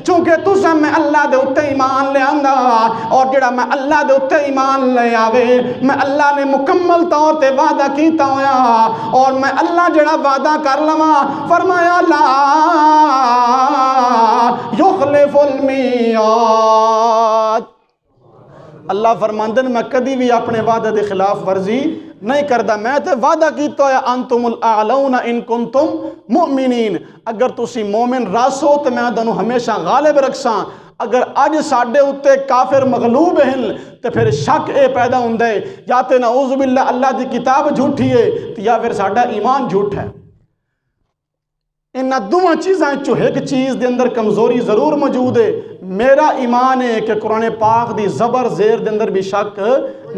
چونکہ تسا میں اللہ دے اتے ایمان لے آندا، اور جڑا میں اللہ دے اتے ایمان لے آوے میں اللہ نے مکمل طور تے وعدہ کیتا ہویا، اور میں اللہ جڑا وعدہ کر لواں فرمایا لا یخلف المیعاد، اللہ فرماندن میں کدی بھی اپنے وعدہ دے خلاف ورزی نہیں کردہ، میں تے وعدہ کیتا ہے انتم الاعلون ان کنتم مؤمنین، اگر تسی مومن راسو تو میں دنوں ہمیشہ غالب رکھساں، اگر اج ساڈے اتے کافر مغلوب ہیں تو پھر شک اے پیدا ہوندے یا تے نعوذ باللہ اللہ دی کتاب جھوٹی ہے یا پھر ساڈا ایمان جھوٹ ہے۔ انہاں دوواں چیزاں چو ایک چیز دے اندر کمزوری ضرور موجود ہے، میرا ایمان ہے کہ قرآن پاک دی زبر زیر دے اندر بھی شک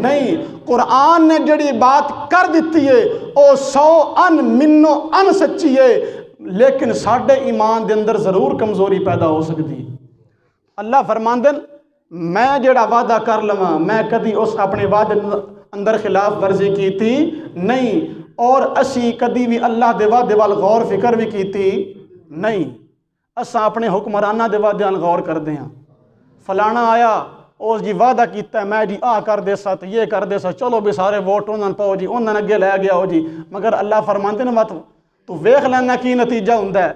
نہیں، قرآن نے جڑی بات کر دیتی ہے او 100 منو ان سچی ہے، لیکن ساڈے ایمان دے اندر ضرور کمزوری پیدا ہو سکتی ہے۔ اللہ فرماندن میں جڑا وعدہ کر لواں میں کدی اس اپنے وعدے اندر خلاف ورزی کیتی نہیں، اور اسی کدی بھی اللہ دے وعدے وال غور فکر بھی کیتی نہیں، اساں اپنے حکمرانہ دے وعدے وال غور کر دے ہیں، فلانا آیا اس جی وعدہ کیتا ہے میں جی آ کر دے سا تو یہ کر دے سا، چلو بھی سارے ووٹ انہوں نے پاؤ جی انہوں نے اگے لے گیا ہو جی، مگر اللہ فرماندے نے مت تو ویکھ لینا کی نتیجہ ہوندا ہے،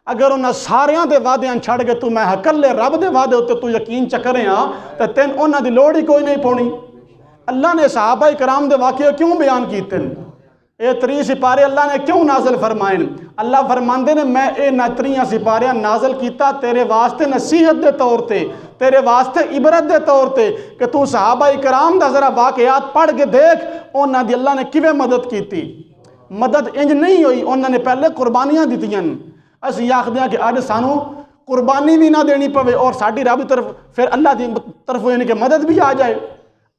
اگر انہاں ساریاں دے وعدے چھڑ کے تو میں اکلے رب دے وعدے ہوتے تو یقین چکرے ہاں تو تین انہاں دی لوڑ ہی کوئی نہیں پونی۔ اللہ نے صحابہ کرام دے واقعے کیوں بیان کیتے ہیں، اے 3 سپارے اللہ نے کیوں نازل فرمائے؟ اللہ فرماندے نے میں اے 3 سپاریاں نازل کیتا تیرے واسطے نصیحت دے طور تے، تیرے واسطے عبرت دے طور تے کہ تو صحابہ کرام دا ذرا واقعات پڑھ کے دیکھ انہاں دی اللہ نے کیویں مدد کیتی۔ مدد انج نہیں ہوئی، انہوں نے پہلے قربانیاں دیتیاں، اسی آکھدے ہیں کہ اج سانو قربانی بھی نہ دینی پوے اور ساڈی رب طرف پھر اللہ دی طرف یعنی کہ مدد بھی آ جائے۔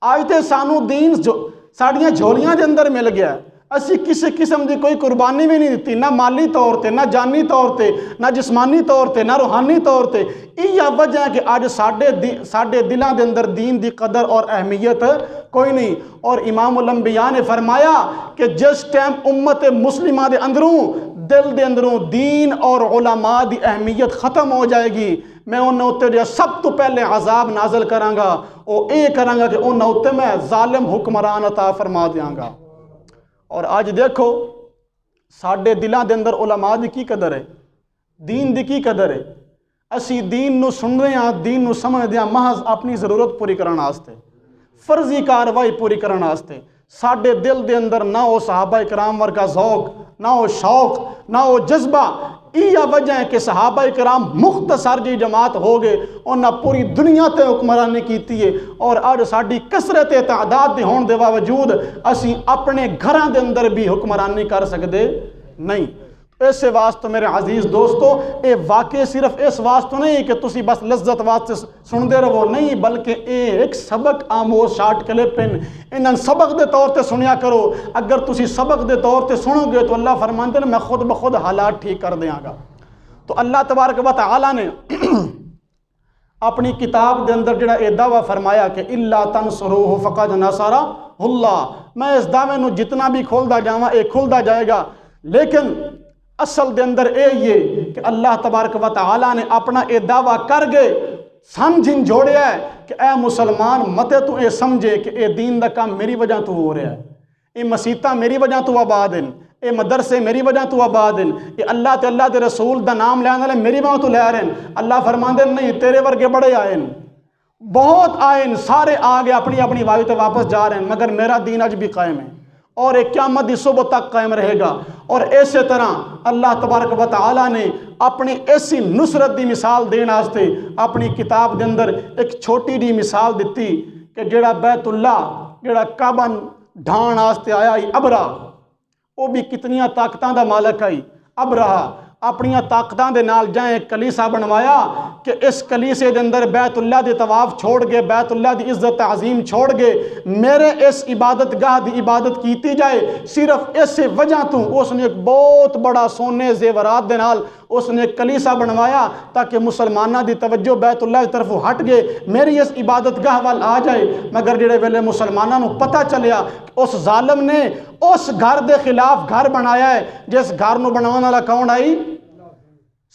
آج تے سانو دین جو ساڈیاں جھولیاں دے اندر مل گیا، اسی کسی قسم دی کوئی قربانی بھی نہیں دیتی، نہ مالی طور تے، نہ جانی طور تے، نہ جسمانی طور تے، نہ روحانی طور تے۔ یہ وجہ ہے کہ آج ساڈے دلاں دے اندر دین دی قدر اور اہمیت کوئی نہیں۔ اور امام الانبیاء نے فرمایا کہ جس ٹائم امت مسلمہ دے اندروں دل دے اندروں دین اور علماء دی اہمیت ختم ہو جائے گی، میں انہاں اُتے جو سب تو پہلے عذاب نازل کراں گا، وہ اے کراں گا کہ انہاں اُتے میں ظالم حکمران عطا فرما دیاں گا۔ اور آج دیکھو ساڈے دلاں دے اندر علماء دی کی قدر ہے، دین دی کی قدر ہے۔ اسی دین نو سن رہے ہیں، دین نو سمجھ دیاں محض اپنی ضرورت پوری کرن واسطے، فرضی کاروائی پوری کرن واسطے۔ ساڈے دل دے اندر نہ وہ صحابہ کرام ورگا ذوق، نہ وہ شوق، نہ وہ جذبہ۔ یہ وجہ ہے کہ صحابہ کرام مختصر جی جماعت ہو گئے، انہاں پوری دنیا تے حکمرانی کیتی ہے، اور آج ساڈی کثرت تعداد دے ہون دے باوجود اسی اپنے گھراں دے اندر بھی حکمرانی کر سکدے نہیں۔ اس واسطے میرے عزیز دوستو، اے واقعے صرف اس واسطے نہیں کہ تسی بس لذت واسطے سن دے رہو، نہیں، بلکہ اے ایک سبق آموز شارٹ کلپ ہیں، انہاں سبق دے طور تے سنیا کرو۔ اگر تسی سبق دے طور تے سنو گے تو اللہ فرماتے ہیں میں خود بخود حالات ٹھیک کر دیاں گا۔ تو اللہ تبارک و تعالی نے اپنی کتاب دے اندر جڑا اے دعویٰ فرمایا کہ الا تنصروہ فقد نصرہ اللہ، میں اس دعوے نو جتنا بھی کھولدا جاواں اے کھولدا جائے گا، لیکن اصل دے اندر اے یہ کہ اللہ تبارک و تعالی نے اپنا اے دعویٰ کر گئے سمجھن جوڑیا ہے کہ اے مسلمان متے تو اے سمجھے کہ اے دین دا کام میری وجہ تو ہو رہا ہے، اے مسیتاں میری وجہ تو آباد ہیں، اے مدرسے میری وجہ تو آباد ہیں، اے اللہ تے اللہ دے رسول دا نام لینے والے میری وجہ تو لے رہے ہیں۔ اللہ فرماندے نہیں، تیرے ورگے بڑے آئے ہیں، بہت آئے ہیں، سارے آگے اپنی اپنی وائی تے واپس جا رہے ہیں، مگر میرا دین اج بھی قائم ہے اور ایک قیامت دی صبح تک قائم رہے گا۔ اور اسی طرح اللہ تبارک و تعالی نے اپنی ایسی نصرت دی مثال دین واسطے اپنی کتاب دے اندر ایک چھوٹی جی مثال دیتی کہ جڑا بیت اللہ جڑا کعبہ ڈھان واسطے آیا ہی ابرا، وہ بھی کتنیاں طاقتاں دا مالک آئی۔ ابرا اپنیاں طاقتاں دے نال جائیں ایک کلیسا بنوایا کہ اس کلیسے دے اندر بیت اللہ دی طواف چھوڑ گئے، بیت اللہ دی عزت تعظیم چھوڑ گئے، میرے اس عبادت گاہ دی عبادت کیتی جائے۔ صرف اس وجہ تو اس نے ایک بہت بڑا سونے زیورات دے نال اس نے ایک کلیسا بنوایا تاکہ مسلمانہ دی توجہ بیت اللہ کی طرف ہٹ گئے، میری اس عبادت گاہ وال آ جائے۔ مگر جڑے ویلے مسلمانہ نو پتہ چلیا کہ اس ظالم نے اس گھر دے خلاف گھر بنایا ہے، جس گھر نو بنانے والا کون آئی؟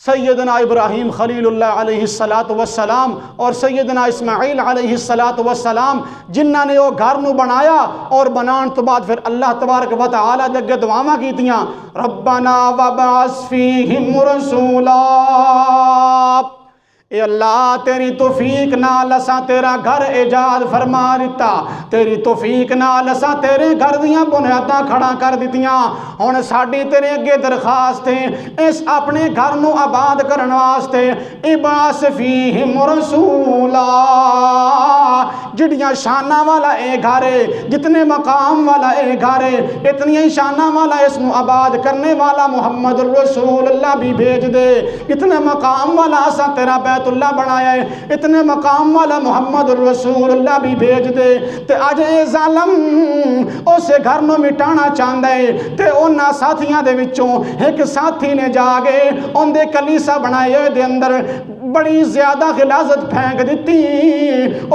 سیدنا ابراہیم خلیل اللہ علیہ السلام اور سیدنا اسماعیل علیہ السلام، جنہاں نے وہ گھر نو بنایا اور بنان تو بعد پھر اللہ تبارک و تعالی دے اگے دعاواں کیتیاں، ربنا وبعث فیہم رسولا، اے اللہ تیری توفیق نال اساں تیرا گھر ایجاد فرما دیتا، تیری توفیق نال اساں تیرے گھر دیاں بنیاداں کھڑا کر دیتیاں۔ ہن ساڈی تیرے اگے درخواست ہے اس اپنے گھر نو آباد کرن واسطے ابعث فیہم رسولا، جڑیاں شاناں والا اے گھر ہے، جتنے مقام والا اے گھر ہے، اتنی شاناں والا اس نو آباد کرنے والا محمد الرسول اللہ بھی بھیج دے۔ اتنے مقام والا اساں تیرا بیت اللہ بنایا ہے، اتنے مقام والا محمد الرسول اللہ بھی بھیج دے۔ تے آج اے ظالم اسے گھر نو مٹانا چاہندا ہے تے انہاں ساتھیاں دے وچوں ایک ساتھی نے جا کے ان دے کلیسا بنائے دے اندر بڑی زیادہ غلاظت پھینک دیتی،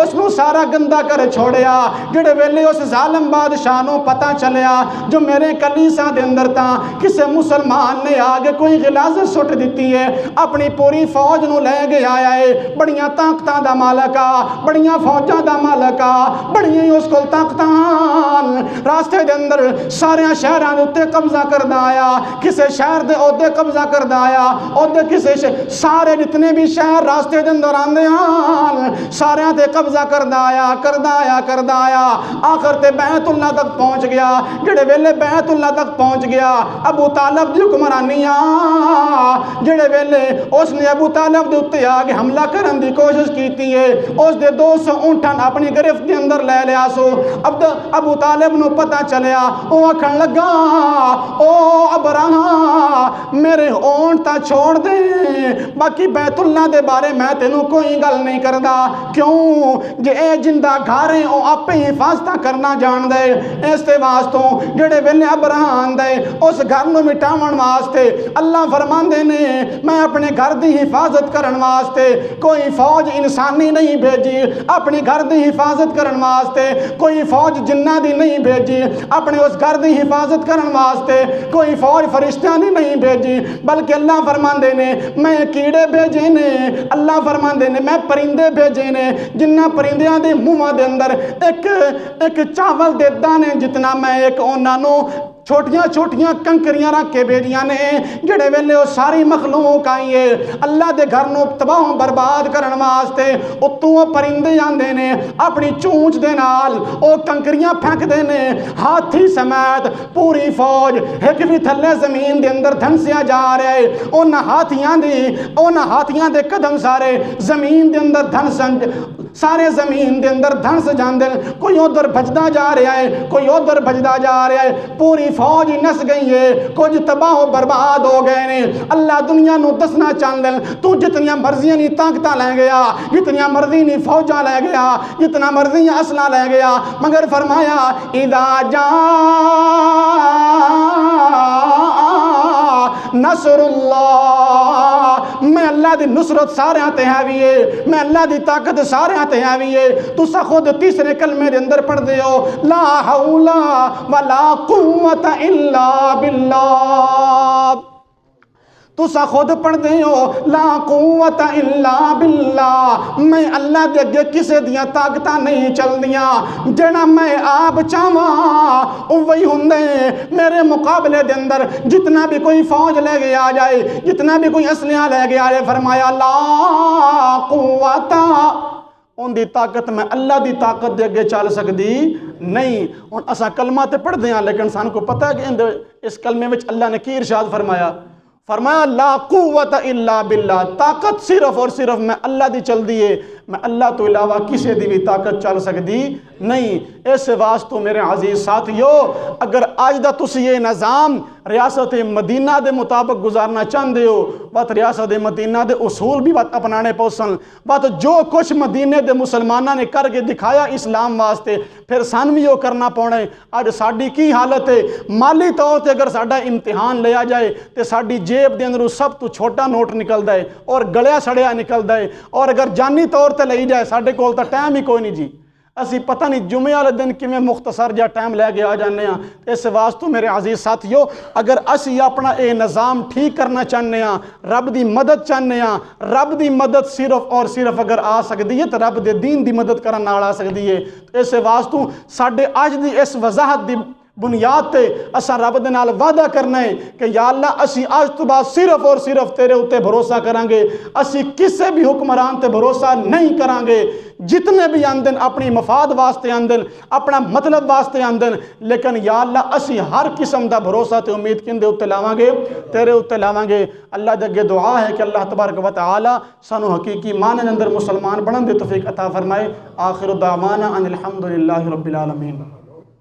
اس نو سارا گندا کر چھوڑیا۔ جڑے ویلے اس ظالم بادشاہ نو پتہ چلیا جو میرے کلیسا دے اندر تا کسے مسلمان نے آگے کوئی غلاظت سٹ دیتی ہے، اپنی پوری فوج نو لے گیا آیا ہے، بڑیاں طاقتاں دا مالکا، بڑیاں فوجاں دا مالکا، بڑیاں اس کو طاقتاں، راستے دے اندر سارے شہراں دے اُتے قبضہ کردا آیا، کسے شہر دے عہدے قبضہ کردا آیا، عہدے کسے سارے جتنے بھی شہر خیر راستے دے اندر آندے ہیں سارے تے قبضہ کردا آیا آخر تے بیت اللہ تک پہنچ گیا. جڑے ویلے بیت اللہ تک پہنچ گیا ابو طالب دی حکمرانی جڑے ویلے اس نے ابو طالب دے اُتے آ کے حملہ کرن دی کوشش کیتی ہے. اس دے 200 اونٹاں اپنی گرفت دے اندر لے لیا سو. ابو طالب نو پتہ چلیا او آکھن لگا او ابراہ میرے اونٹ تا چھوڑ دے باقی بیت اللہ دے بارے میں تینوں کوئی گل نہیں کردا. کیوں جے اے جندہ گھر ہے او آپے حفاظت کرنا جان دے. اس تے واسطوں جڑے ویلے ابراہ آندے اس گھر نو مٹاون واسطے اللہ فرماندے نے میں اپنے گھر دی حفاظت کرن واسطے کوئی فوج انسانی نہیں بھیجی, اپنی گھر دی حفاظت کرن واسطے کوئی فوج جنہ دی نہیں بھیجی, اپنے اس گھر دی حفاظت کرن واسطے کوئی فوج فرشتیاں دی نہیں بھیجی, بلکہ اللہ فرماندے نے میں کیڑے بھیجے نے, اللہ فرماندے نے میں پرندے بھیجے نے جنہ پرندیاں دے منہ دے اندر ایک چاول دے دانے جتنا میں ایک انہاں نو چھوٹیاں چھوٹیاں کنکریاں رکھ کے بھیجیاں نے. جڑے ویلے وہ ساری مخلوق آئی ہے اللہ دے گھر نو تباہ برباد کرن واسطے اتوں پرندے آندے نے اپنی چونچ دے نال او کنکریاں پھینک دے نے. ہاتھی سمیت پوری فوج ایک بھی تھلے زمین دے اندر دھنسیا جا رہا ہے. ان ہاتھیاں دے قدم سارے زمین دے اندر دھنسن سارے زمین دے اندر دھنس جاندے. کوئی ادھر بھجدا جا رہا ہے کوئی ادھر بھجدا جا رہا ہے. پوری فوج نس گئی ہے, کچھ تباہ و برباد ہو گئے نے. اللہ دنیا نو دسنا چاہندے تو جتنیاں مرضیاں نی طاقتاں لے گیا, جتنیاں مرضی نی فوجاں لے گیا, جتنا مرضی اسلحہ لے گیا, مگر فرمایا اذا جاء نصر اللہ, میں اللہ دی نصرت سارے آتے ہیں بھی ہے, میں اللہ دی طاقت سارے آتے ہیں بھی ہے. تو سا خود تیسرے کلمے دے اندر پڑھ دے ہو لا حول ولا قوت الا باللہ. تو سا خود پڑھ دے ہو لا قوت الا باللہ, میں اللہ دے اگے کسے دیاں طاقتاں نہیں چل دیاں, جڑا میں آپ چاہواں اوہی ہوندے. میرے مقابلے دے اندر جتنا بھی کوئی فوج لے کے آ جائے, جتنا بھی کوئی اسلحہ لے کے آ جائے, فرمایا لا قوت ان دی طاقت میں اللہ دی طاقت دے اگے چل سکدی نہیں. ہن اساں کلمہ تے پڑھ دے ہاں لیکن سان کو پتہ ہے کہ اس کلمے وچ اللہ نے کی ارشاد فرمایا لا قوت الا باللہ, طاقت صرف اور صرف میں اللہ دی چل دی ہے, میں اللہ تو علاوہ کسی دی بھی طاقت چل سکتی نہیں. اس واسطے میرے عزیز ساتھیو اگر آج دا تسی یہ نظام ریاست مدینہ دے مطابق گزارنا چاہتے ہو بات ریاست مدینہ دے اصول بھی بات اپنانے پوسن بات جو کچھ مدینہ دے مسلمانہ نے کر کے دکھایا اسلام واسطے پھر سانویوں کرنا پونے. آج ساڑی کی حالت ہے مالی طور تے اگر ساڑا امتحان لیا جائے تے ساڑی جیب دے اندروں سب تو چھوٹا نوٹ نکل دائے اور گلیا سڑیا نکل دائے, اور اگر جانی طور تے لئی جائے ساڑے کول تا ٹائم ہی کوئی نہیں جی. اسی پتہ نہیں جمعے والے دن کی میں مختصر جا ٹائم لے کے آ جانے ہیں. اس واسطے میرے عزیز ساتھیو اگر اسی اپنا اے نظام ٹھیک کرنا چاہنے ہیں, رب دی مدد چاہنے ہیں, رب دی مدد صرف اور صرف اگر آ سکتی ہے تو رب دے دین دی مدد کرنا نال آ سکتی ہے. اس واسطے ساڑے آج دی اس وضاحت دی بنیاد تے اسا رب دے نال وعدہ کرنا ہے کہ یا اللہ اسی آج تو بعد صرف اور صرف تیرے اتے بھروسہ کریں گے, اسی کسے بھی حکمران تے بھروسہ نہیں کریں گے. جتنے بھی آندن اپنی مفاد واسطے آندن اپنا مطلب واسطے آندن, لیکن یا اللہ اسی ہر قسم دا بھروسہ تے امید کن دے اتے لاواں گے, تیرے اتے لاواں گے. اللہ دے اگے دعا ہے کہ اللہ تبارک و تعالی سانو حقیقی معنی اندر مسلمان بنن دے توفیق عطا فرمائے. آخر دعوانا ان الحمدللہ رب العالمین.